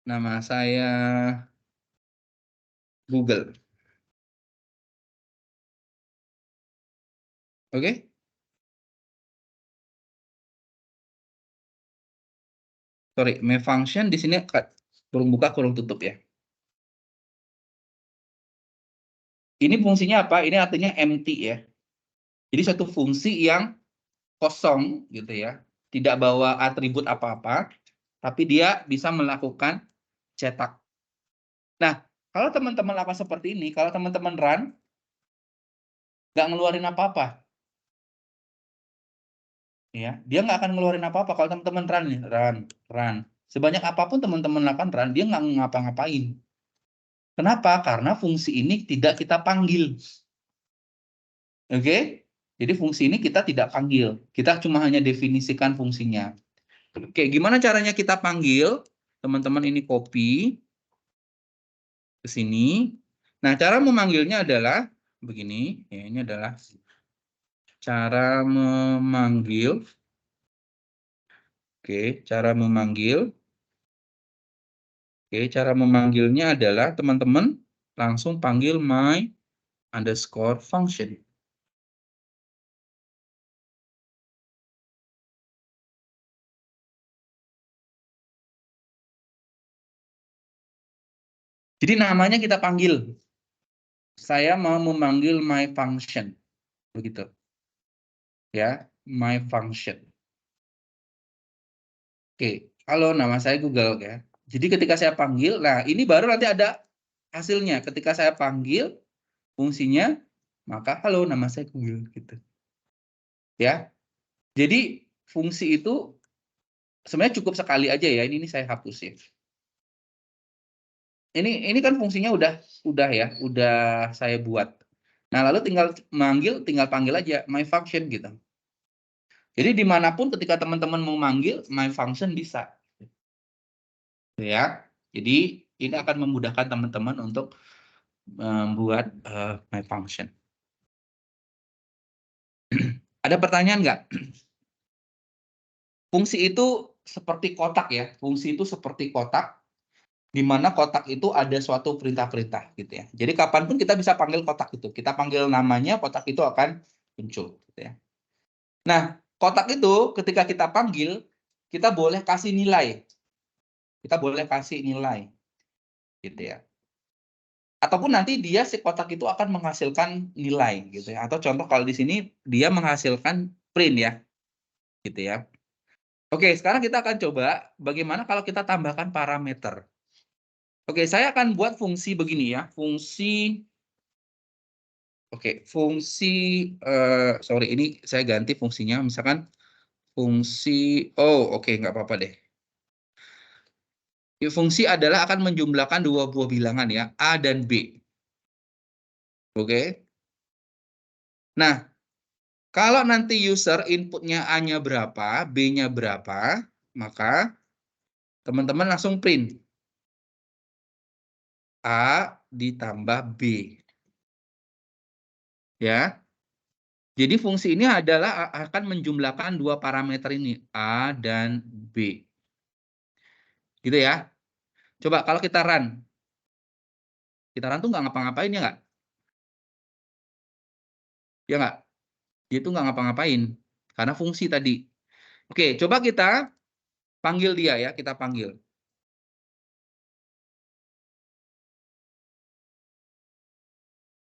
nama saya Google. Oke? Sorry, my function di sini kurung buka kurung tutup ya. Ini fungsinya apa? Ini artinya empty ya. Jadi suatu fungsi yang kosong gitu ya, tidak bawa atribut apa-apa, tapi dia bisa melakukan cetak. Nah, kalau teman-teman lakukan seperti ini, kalau teman-teman run, nggak ngeluarin apa-apa. Ya, dia nggak akan ngeluarin apa-apa kalau teman-teman run nih, run. Sebanyak apapun teman-teman lakukan run, dia nggak ngapa-ngapain. Kenapa? Karena fungsi ini tidak kita panggil. Oke? Jadi fungsi ini kita tidak panggil. Kita cuma hanya definisikan fungsinya. Oke, gimana caranya kita panggil? Teman-teman ini copy ke sini. Nah, cara memanggilnya adalah begini. Ya, ini adalah cara memanggil. Oke, cara memanggil. Oke, cara memanggilnya adalah teman-teman langsung panggil my underscore function. Jadi namanya kita panggil. Saya mau memanggil my function. Begitu. Ya, my function. Oke, halo, nama saya Google ya. Jadi ketika saya panggil, nah ini baru nanti ada hasilnya. Ketika saya panggil fungsinya, maka halo, nama saya Google gitu. Ya. Jadi fungsi itu sebenarnya cukup sekali aja ya. Ini saya hapus ya. Ini kan fungsinya udah ya, udah saya buat. Nah, lalu tinggal panggil aja my function gitu. Jadi dimanapun ketika teman-teman mau manggil my function bisa. Ya. Jadi ini akan memudahkan teman-teman untuk membuat my function. Ada pertanyaan nggak? Fungsi itu seperti kotak ya. Fungsi itu seperti kotak, di mana kotak itu ada suatu perintah-perintah gitu ya. Jadi kapanpun kita bisa panggil kotak itu. Kita panggil namanya, kotak itu akan muncul. Gitu ya. Nah, kotak itu ketika kita panggil, kita boleh kasih nilai. Kita boleh kasih nilai. Gitu ya. Ataupun nanti dia si kotak itu akan menghasilkan nilai gitu ya. Atau contoh kalau di sini dia menghasilkan print ya. Gitu ya. Oke, sekarang kita akan coba bagaimana kalau kita tambahkan parameter. Oke, saya akan buat fungsi begini ya. Sorry, ini saya ganti fungsinya. Misalkan oke, nggak apa-apa deh. Fungsi adalah akan menjumlahkan dua buah bilangan ya, A dan B. Oke. Nah, kalau nanti user inputnya A-nya berapa, B-nya berapa, maka teman-teman langsung print A ditambah B. Ya. Jadi fungsi ini adalah akan menjumlahkan dua parameter ini, A dan B. Gitu ya. Coba kalau kita run. Kita run tuh nggak ngapa-ngapain ya nggak? Ya nggak? Dia tuh nggak ngapa-ngapain. Karena fungsi tadi. Oke, coba kita panggil dia ya. Kita panggil.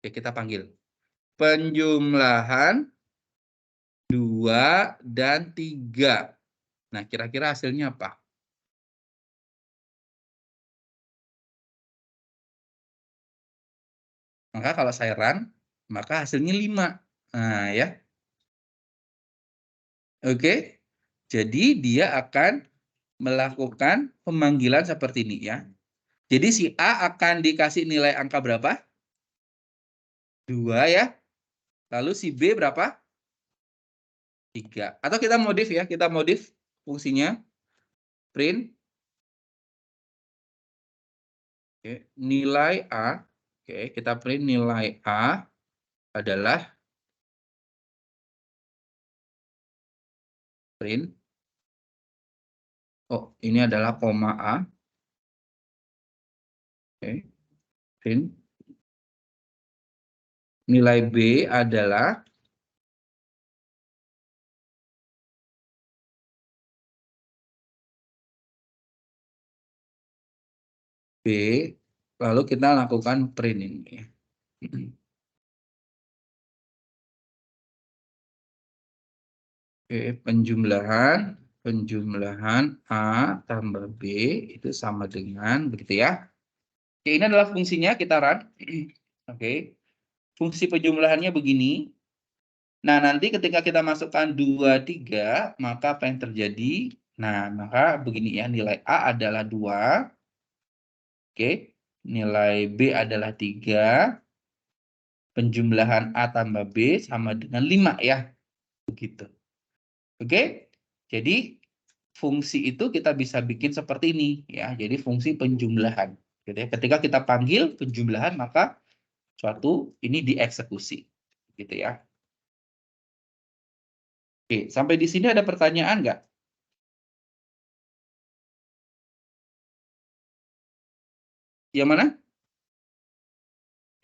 Oke, kita panggil. Penjumlahan 2 dan 3. Nah, kira-kira hasilnya apa? Maka kalau saya run, maka hasilnya 5. Nah, ya. Oke. Jadi dia akan melakukan pemanggilan seperti ini ya. Jadi si A akan dikasih nilai angka berapa? 2 ya. Lalu si B berapa? 3. Atau kita modif ya, kita modif fungsinya. Print. Oke, nilai A. Oke, kita print nilai A adalah print. Oh, ini adalah koma A. Oke, print. Nilai B adalah B, lalu kita lakukan print ini. Oke, penjumlahan A tambah B itu sama dengan begitu ya. Oke, ini adalah fungsinya, kita run. Oke. Fungsi penjumlahannya begini. Nah, nanti ketika kita masukkan 2, 3, maka apa yang terjadi? Nah, maka begini ya, nilai A adalah 2. Oke. Nilai B adalah 3. Penjumlahan A tambah B sama dengan 5 ya. Begitu. Oke. Jadi fungsi itu kita bisa bikin seperti ini ya. Jadi fungsi penjumlahan. Gitu ya. Ketika kita panggil penjumlahan maka suatu ini dieksekusi. Gitu ya. Oke, sampai di sini ada pertanyaan nggak? Yang mana?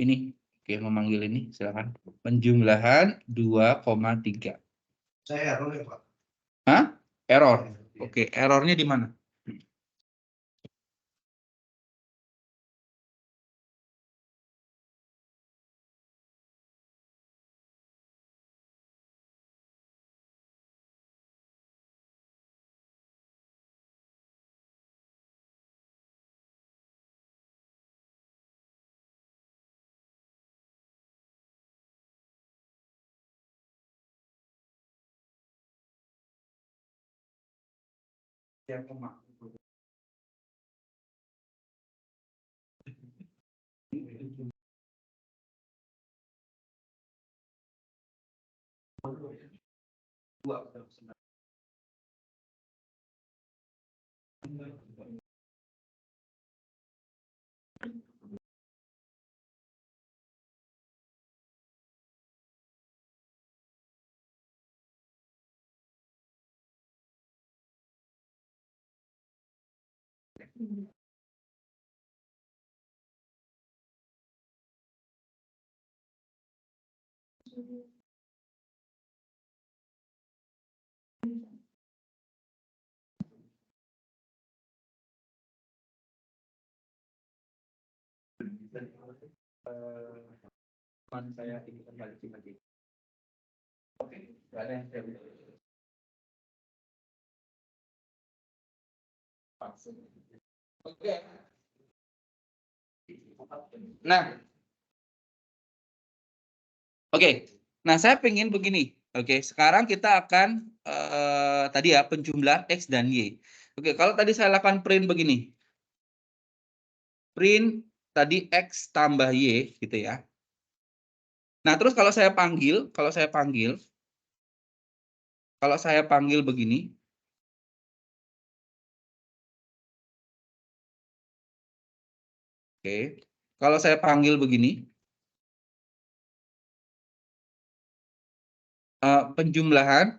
Ini. Oke, memanggil ini. Silakan. Penjumlahan 2,3. Saya error ya, Pak. Hah? Error. Oke, errornya di mana? Saya ini kembali lagi. Oke, nggak ada yang saya bisa. Oke. Nah, oke. Nah, saya pengen begini. Oke, sekarang kita akan tadi ya penjumlahan X dan Y. Oke, kalau tadi saya lakukan print begini. Print tadi X tambah Y gitu ya. Nah, terus kalau saya panggil begini. Oke. Kalau saya panggil begini, penjumlahan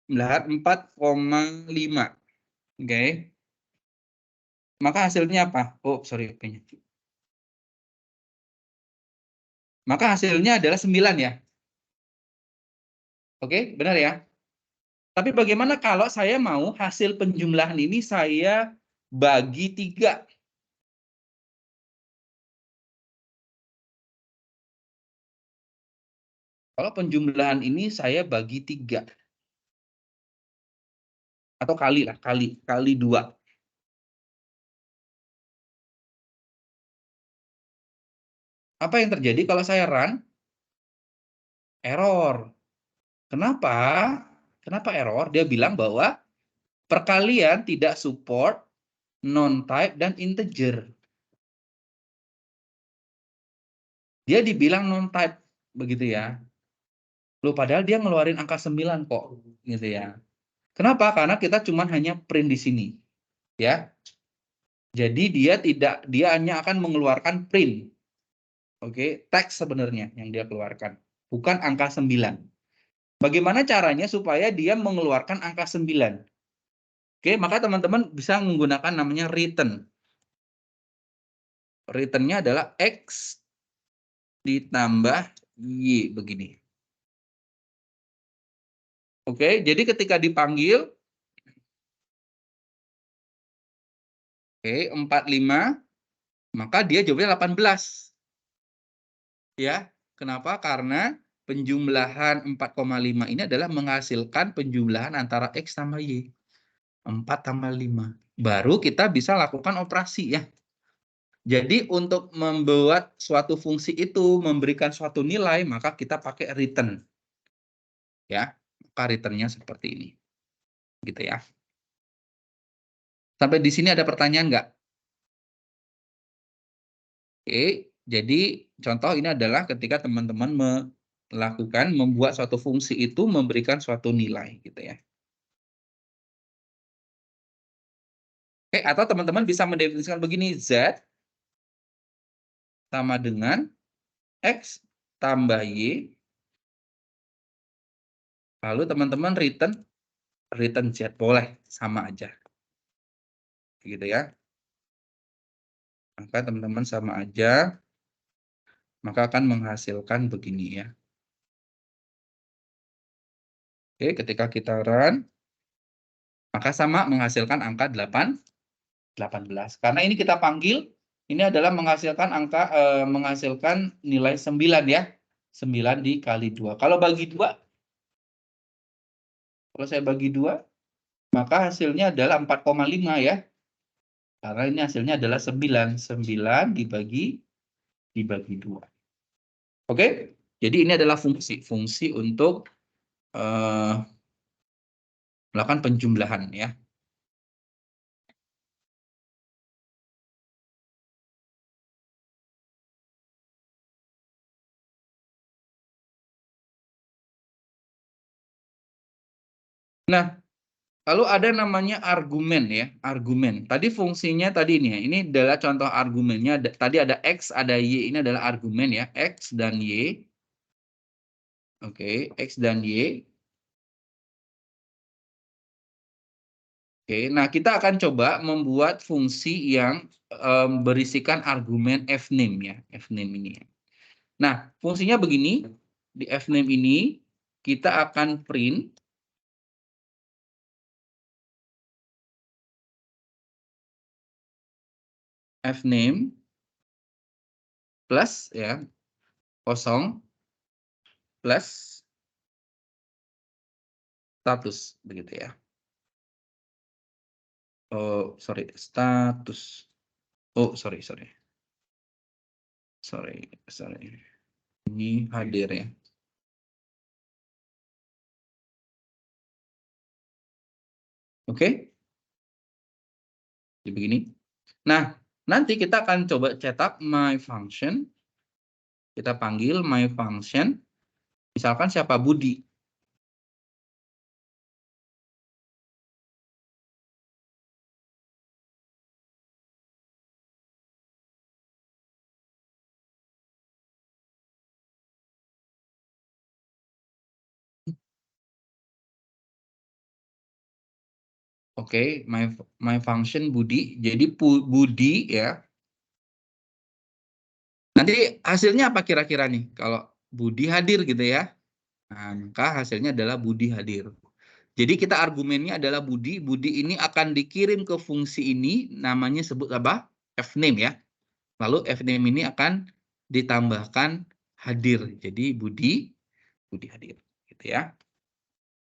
4,5. Oke. Maka hasilnya apa? Oh, sorry. Maka hasilnya adalah 9 ya. Oke, benar ya? Tapi bagaimana kalau saya mau hasil penjumlahan ini saya bagi 3? Kalau penjumlahan ini saya bagi 3. Atau kali 2. Apa yang terjadi kalau saya run? Error. Kenapa? Kenapa error? Dia bilang bahwa perkalian tidak support non-type dan integer. Dia dibilang non-type begitu ya. Loh, padahal dia ngeluarin angka 9 kok gitu ya. Kenapa? Karena kita cuma hanya print di sini. Ya. Jadi dia hanya akan mengeluarkan print. Oke, teks sebenarnya yang dia keluarkan, bukan angka 9. Bagaimana caranya supaya dia mengeluarkan angka 9? Oke, maka teman-teman bisa menggunakan namanya return. Return-nya adalah X ditambah Y begini. Oke, jadi ketika dipanggil, oke, 45, maka dia jawabnya 18. Ya, kenapa? Karena penjumlahan 4,5 ini adalah menghasilkan penjumlahan antara X tambah Y. 4 tambah 5. Baru kita bisa lakukan operasi ya. Jadi untuk membuat suatu fungsi itu memberikan suatu nilai, maka kita pakai return. Ya, maka returnnya seperti ini. Gitu ya. Sampai di sini ada pertanyaan nggak? Oke, jadi contoh ini adalah ketika teman-teman membuat suatu fungsi itu memberikan suatu nilai gitu ya. Oke, atau teman-teman bisa mendefinisikan begini, Z sama dengan X tambah Y, lalu teman-teman return Z, boleh, sama aja. Gitu ya. Maka teman-teman sama aja, maka akan menghasilkan begini ya. Oke, ketika kita run, maka sama menghasilkan angka 18. Karena ini kita panggil, ini adalah menghasilkan nilai 9 ya. 9 dikali 2. Kalau bagi 2, kalau saya bagi 2, maka hasilnya adalah 4,5 ya. Karena ini hasilnya adalah 9. 9 dibagi 2. Oke? Jadi ini adalah fungsi untuk melakukan penjumlahan ya. Nah, lalu ada namanya argumen ya, argumen. Tadi fungsinya tadi ini ya, ini adalah contoh argumennya. Tadi ada X, ada Y, ini adalah argumen ya, X dan Y. Oke, X dan Y. Oke, nah kita akan coba membuat fungsi yang berisikan argumen fname ya, fname ini. Nah, fungsinya begini, di fname ini kita akan print fname plus ya, kosong plus status begitu ya. Oh, sorry, status. Oh, sorry. Ini hadir ya. Oke. Jadi begini. Nah, nanti kita akan coba cetak my function. Kita panggil my function. Misalkan siapa Budi. Oke, my function Budi. Jadi Budi ya. Nanti hasilnya apa kira-kira nih? Kalau Budi hadir gitu ya. Nah, maka hasilnya adalah Budi hadir. Jadi kita argumennya adalah Budi. Budi ini akan dikirim ke fungsi ini, namanya sebut apa? Fname ya. Lalu fname ini akan ditambahkan hadir. Jadi Budi hadir. Gitu ya.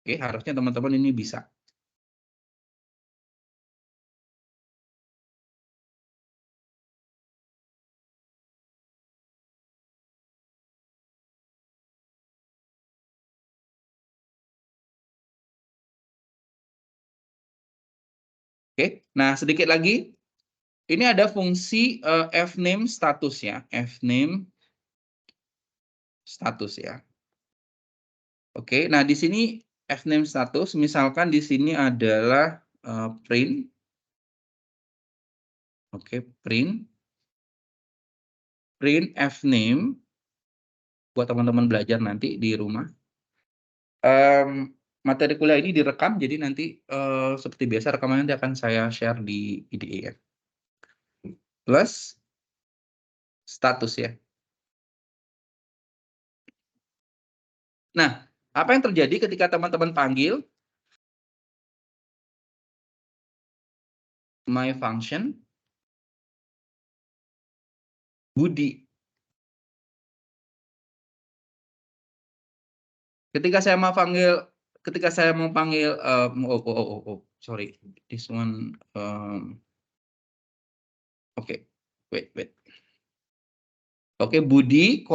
Oke, harusnya teman-teman ini bisa. Oke, nah sedikit lagi. Ini ada fungsi fname status ya. Fname status ya. Oke, nah di sini fname status, misalkan di sini adalah print. Oke, print fname buat teman-teman belajar nanti di rumah. Materi kuliah ini direkam, jadi nanti seperti biasa rekamannya nanti akan saya share di IDE ya. Plus status ya. Nah, apa yang terjadi ketika teman-teman panggil my function Budi? Ketika saya mau panggil, sorry, this one, oke, wait. Oke, Budi,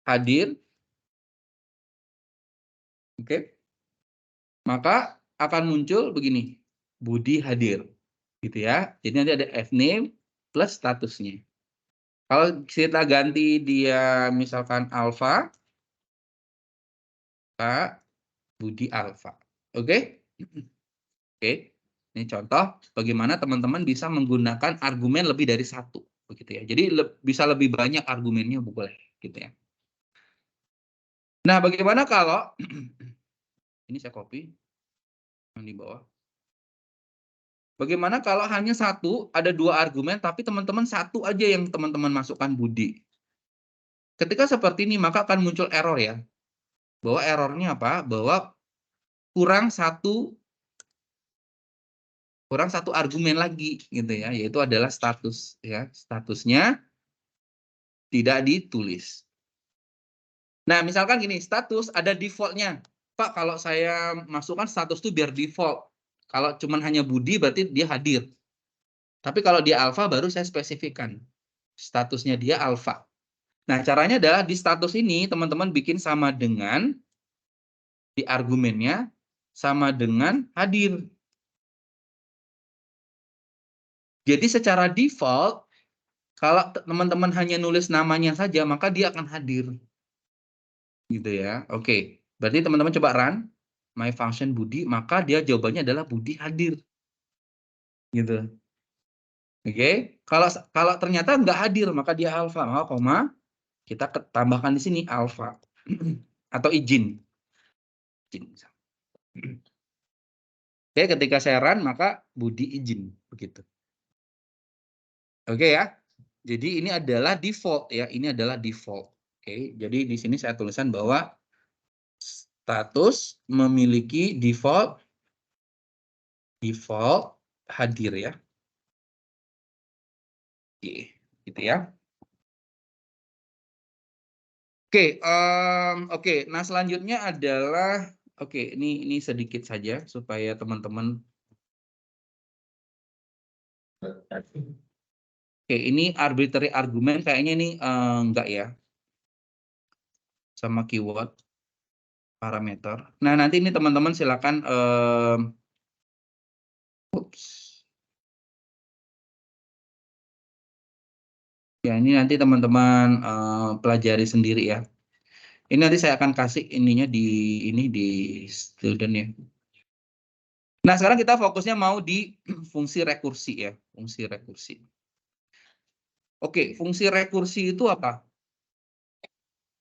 hadir, oke, maka akan muncul begini, Budi hadir, gitu ya. Jadi nanti ada name plus statusnya. Kalau kita ganti dia misalkan Alfa, Pak Budi Alfa, oke? Oke, ini contoh bagaimana teman-teman bisa menggunakan argumen lebih dari satu, begitu ya. Jadi bisa lebih banyak argumennya boleh, gitu ya. Nah, bagaimana kalau ini saya copy yang di bawah. Bagaimana kalau hanya satu, ada dua argumen, tapi teman-teman satu aja yang teman-teman masukkan Budi. Ketika seperti ini, maka akan muncul error ya. Bahwa errornya apa? Bahwa kurang satu argumen lagi gitu ya, yaitu adalah status ya. Statusnya tidak ditulis. Nah, misalkan gini, status ada defaultnya. Pak, kalau saya masukkan status itu biar default. Kalau cuman hanya Budi berarti dia hadir. Tapi kalau dia alpha baru saya spesifikkan. Statusnya dia alpha. Nah, caranya adalah di status ini teman-teman bikin sama dengan di argumennya sama dengan hadir. Jadi secara default kalau teman-teman hanya nulis namanya saja maka dia akan hadir. Gitu ya. Oke. Berarti teman-teman coba run my function Budi, maka dia jawabannya adalah Budi hadir. Gitu. Oke. Kalau ternyata nggak hadir maka dia alpha, maka koma kita tambahkan di sini alpha atau izin. Oke, ketika saya run maka Budi izin begitu. Oke ya. Jadi ini adalah default ya, ini adalah default. Oke, jadi di sini saya tuliskan bahwa status memiliki default hadir ya. Oke, gitu ya. Oke, oke. Nah selanjutnya adalah ini sedikit saja supaya teman-teman. Oke, ini arbitrary argument kayaknya ini enggak ya, sama keyword parameter. Nah nanti ini teman-teman silakan. Ya ini nanti teman-teman pelajari sendiri ya. Ini nanti saya akan kasih ininya di student ya. Nah, sekarang kita fokusnya mau di fungsi rekursi ya, fungsi rekursi. Oke, fungsi rekursi itu apa?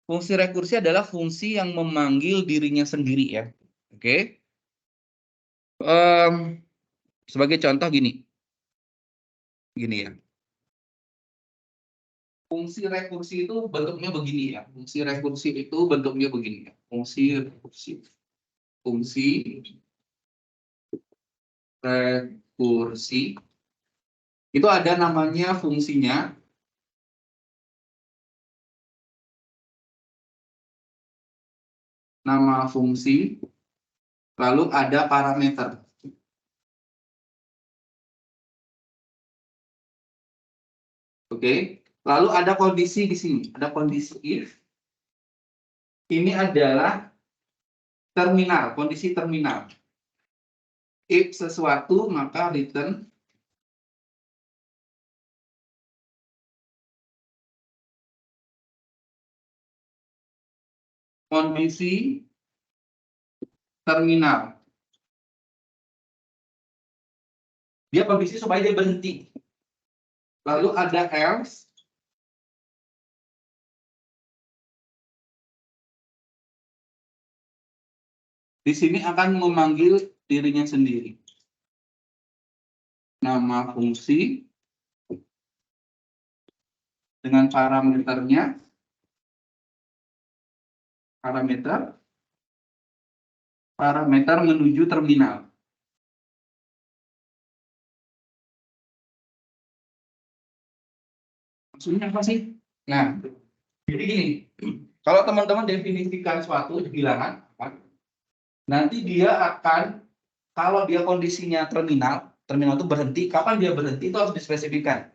Fungsi rekursi adalah fungsi yang memanggil dirinya sendiri ya. Oke. Sebagai contoh gini ya. Fungsi rekursi itu bentuknya begini ya. Fungsi rekursi itu bentuknya begini ya. Fungsi rekursi itu ada namanya fungsinya. Nama fungsi, lalu ada parameter. Oke, lalu ada kondisi di sini, ada kondisi if. Ini adalah terminal, kondisi terminal. If sesuatu maka return kondisi terminal. Dia kondisi supaya dia berhenti. Lalu ada else. Di sini akan memanggil dirinya sendiri. Nama fungsi dengan parameternya. Parameter menuju terminal. Maksudnya apa sih? Nah, jadi gini. Kalau teman-teman definisikan suatu bilangan, nanti dia akan, kalau dia kondisinya terminal itu berhenti, kapan dia berhenti itu harus dispesifikan.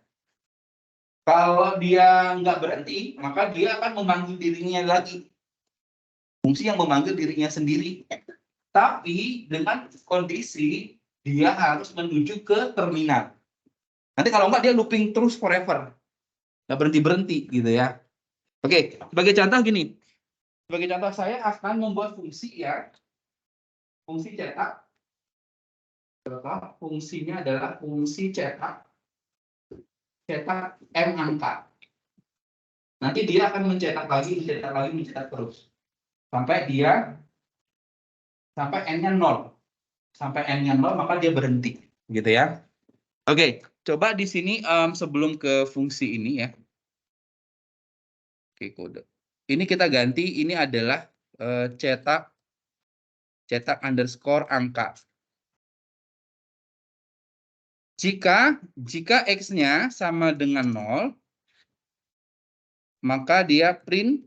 Kalau dia nggak berhenti, maka dia akan memanggil dirinya lagi. Fungsi yang memanggil dirinya sendiri. Tapi dengan kondisi dia harus menuju ke terminal. Nanti kalau nggak dia looping terus forever. Nggak berhenti-berhenti gitu ya. Oke, sebagai contoh gini. Sebagai contoh saya akan membuat fungsi ya. Fungsi cetak. Fungsinya adalah fungsi cetak M angka. Nanti dia akan mencetak lagi, mencetak terus. Sampai N-nya 0. Sampai N-nya 0, maka dia berhenti. Gitu ya. Oke, coba di sini sebelum ke fungsi ini ya. Oke, kode. Ini kita ganti, ini adalah cetak underscore angka. Jika X-nya sama dengan 0, maka dia print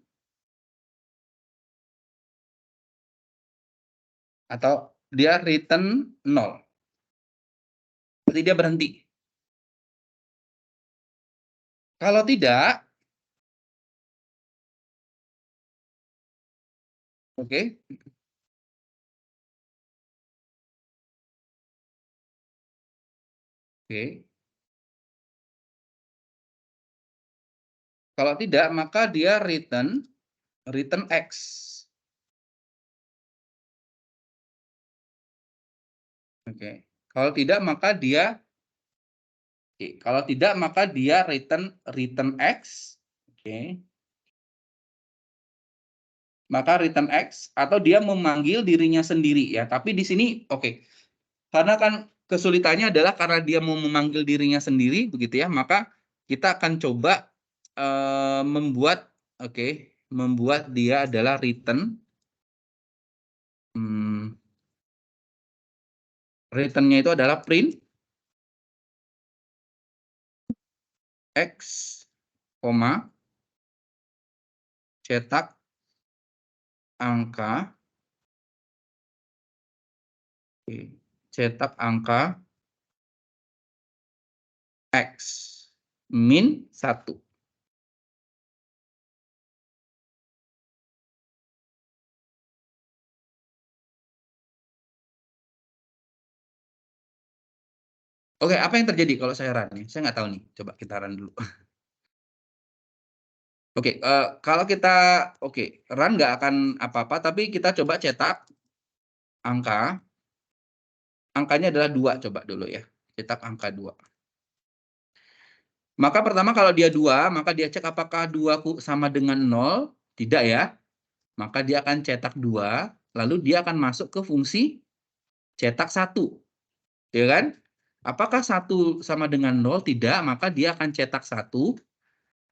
atau dia return 0. Berarti dia berhenti. Kalau tidak, oke. Oke. Kalau tidak, maka dia return X. Oke. Kalau tidak, maka dia return X. Oke. Maka return X atau dia memanggil dirinya sendiri ya. Tapi di sini oke. Karena kan kesulitannya adalah karena dia mau memanggil dirinya sendiri begitu ya, maka kita akan coba membuat dia adalah return return-nya itu adalah print X, cetak angka, X min 1. Oke, apa yang terjadi kalau saya run nih? Saya nggak tahu nih. Coba kita run dulu. Oke, kalau kita run nggak akan apa-apa, tapi kita coba cetak angka. Angkanya adalah 2, coba dulu ya. Cetak angka 2. Maka pertama kalau dia 2, maka dia cek apakah 2 sama dengan 0. Tidak ya. Maka dia akan cetak 2, lalu dia akan masuk ke fungsi cetak 1. Ya kan? Apakah 1 sama dengan 0? Tidak, maka dia akan cetak 1.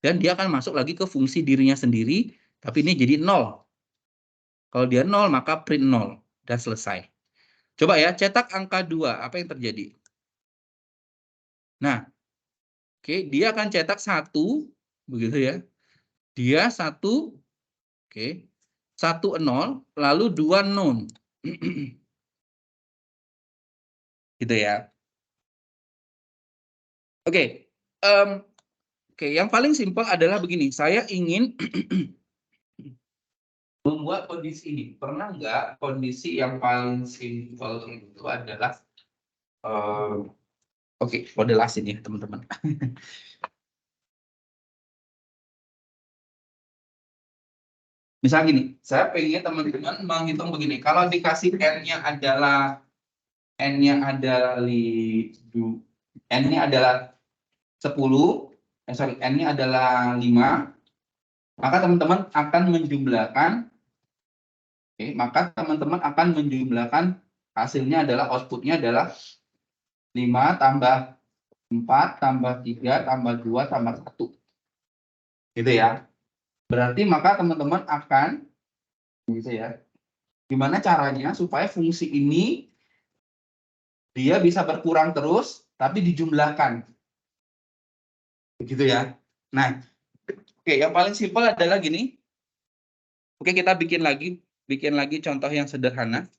Dan dia akan masuk lagi ke fungsi dirinya sendiri, tapi ini jadi 0. Kalau dia 0, maka print 0. Dan selesai. Coba ya, cetak angka 2. Apa yang terjadi? Nah, dia akan cetak 1. Begitu ya. Dia 1, 1 0, lalu 2 non. Gitu ya. Yang paling simpel adalah begini. Saya ingin membuat kondisi ini. Pernah nggak kondisi yang paling simpel itu adalah kode lasin ya teman-teman. Misal gini, saya pengen teman-teman menghitung begini. Kalau dikasih n-nya adalah 10, n-nya adalah 5, maka teman-teman akan menjumlahkan hasilnya adalah outputnya adalah 5 tambah 4 tambah 3 tambah 2 tambah 1. Gitu ya. Berarti maka teman-teman akan gitu ya. Gimana caranya supaya fungsi ini dia bisa berkurang terus tapi dijumlahkan. Begitu ya. Nah, yang paling simpel adalah gini. Oke, kita bikin lagi contoh yang sederhana.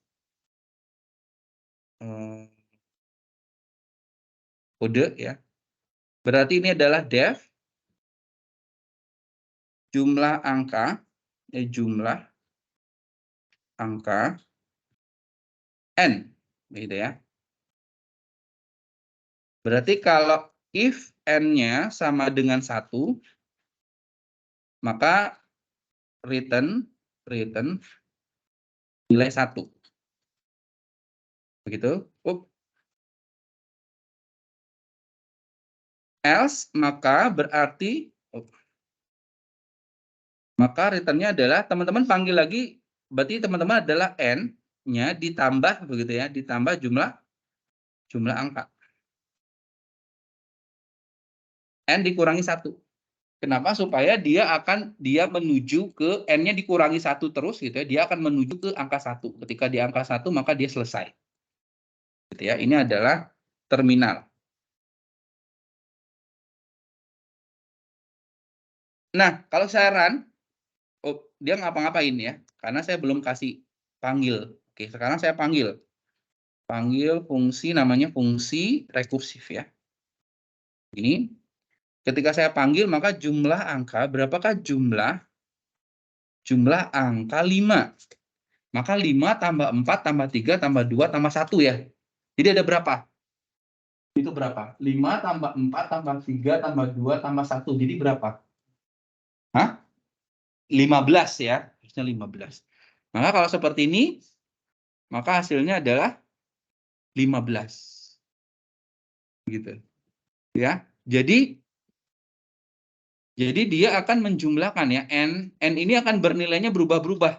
Kode ya. Berarti ini adalah def jumlah angka n, gitu ya. Berarti kalau if n-nya sama dengan 1, maka return nilai 1. Begitu. Else maka berarti return-nya adalah teman-teman panggil lagi, berarti teman-teman adalah n-nya ditambah begitu ya, ditambah jumlah angka. N dikurangi 1. Kenapa? Supaya dia menuju ke n-nya dikurangi 1 terus gitu ya. Dia akan menuju ke angka 1. Ketika di angka 1 maka dia selesai. Gitu ya. Ini adalah terminal. Nah, kalau saya run, dia ngapa-ngapain ya? Karena saya belum kasih panggil. Oke, sekarang saya panggil fungsi namanya fungsi rekursif ya. Ini ketika saya panggil maka jumlah angka, berapakah jumlah angka 5. Maka 5 tambah 4 tambah 3 tambah 2 tambah 1 ya. Jadi ada berapa? Itu berapa? 5 tambah 4 tambah 3 tambah 2 tambah 1. Jadi berapa? Hah? 15 ya. Harusnya 15. Maka kalau seperti ini, maka hasilnya adalah 15. Gitu. Ya. Jadi dia akan menjumlahkan ya. N ini akan bernilainya berubah-berubah.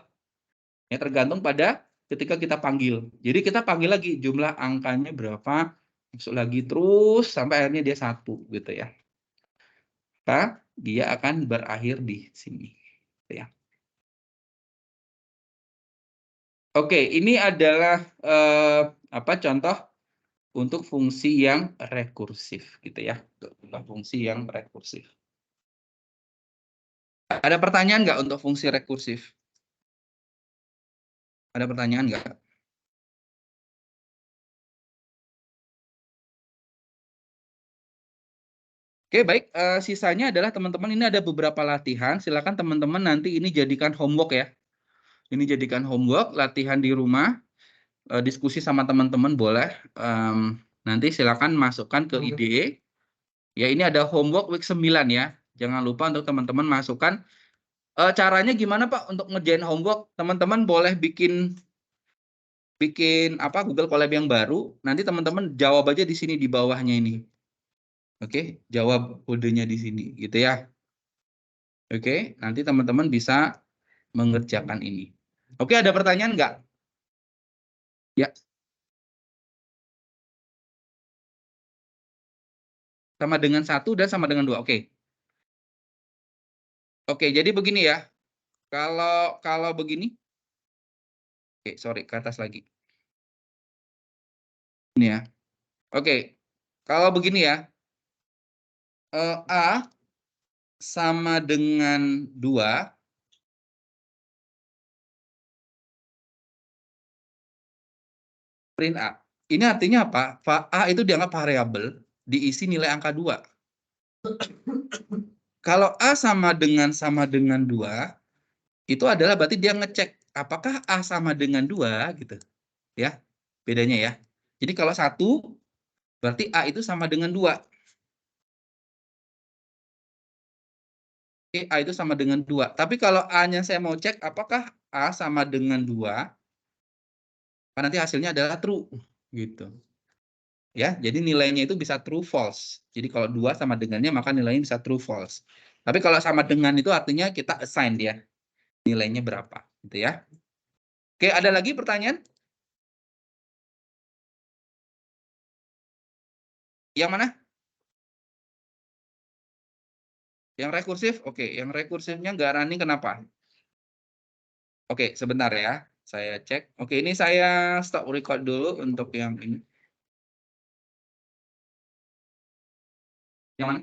Ya, tergantung pada ketika kita panggil. Jadi kita panggil lagi jumlah angkanya berapa, masuk lagi terus sampai akhirnya dia 1 gitu ya. Maka dia akan berakhir di sini gitu ya. Oke, ini adalah contoh untuk fungsi yang rekursif gitu ya. Untuk fungsi yang rekursif. Ada pertanyaan nggak untuk fungsi rekursif? Ada pertanyaan nggak? Oke, baik. Sisanya adalah teman-teman ini ada beberapa latihan. Silakan teman-teman nanti ini jadikan homework ya. Ini jadikan homework, latihan di rumah, diskusi sama teman-teman boleh. Nanti silakan masukkan ke IDE. Ya, ini ada homework week 9 ya. Jangan lupa untuk teman-teman masukkan. Caranya gimana Pak untuk ngerjain homework? Teman-teman boleh bikin Google Colab yang baru. Nanti teman-teman jawab aja di sini di bawahnya ini. Oke, jawab kodenya di sini gitu ya. Oke, nanti teman-teman bisa mengerjakan ini. Oke, ada pertanyaan nggak? Ya. Sama dengan 1 dan sama dengan 2. Oke. Oke, jadi begini ya. Kalau begini. Oke, sorry, ke atas lagi. Ini ya. Oke. Kalau begini ya. A sama dengan 2. Print A. Ini artinya apa? A itu dianggap variabel, diisi nilai angka 2. Kalau A sama dengan 2, itu adalah berarti dia ngecek apakah A sama dengan 2 gitu. Ya. Bedanya ya. Jadi kalau 1 berarti A itu sama dengan 2. Oke, A itu sama dengan 2. Tapi kalau A-nya saya mau cek apakah A sama dengan 2, nanti hasilnya adalah true gitu. Ya, jadi nilainya itu bisa true false. Jadi kalau 2 sama dengannya maka nilainya bisa true false. Tapi kalau sama dengan itu artinya kita assign dia nilainya berapa gitu ya. Oke, ada lagi pertanyaan? Yang mana? Yang rekursif? Oke, yang rekursifnya nggak running kenapa? Oke, sebentar ya. Saya cek. Oke, ini saya stop record dulu untuk yang ini. Yang mana?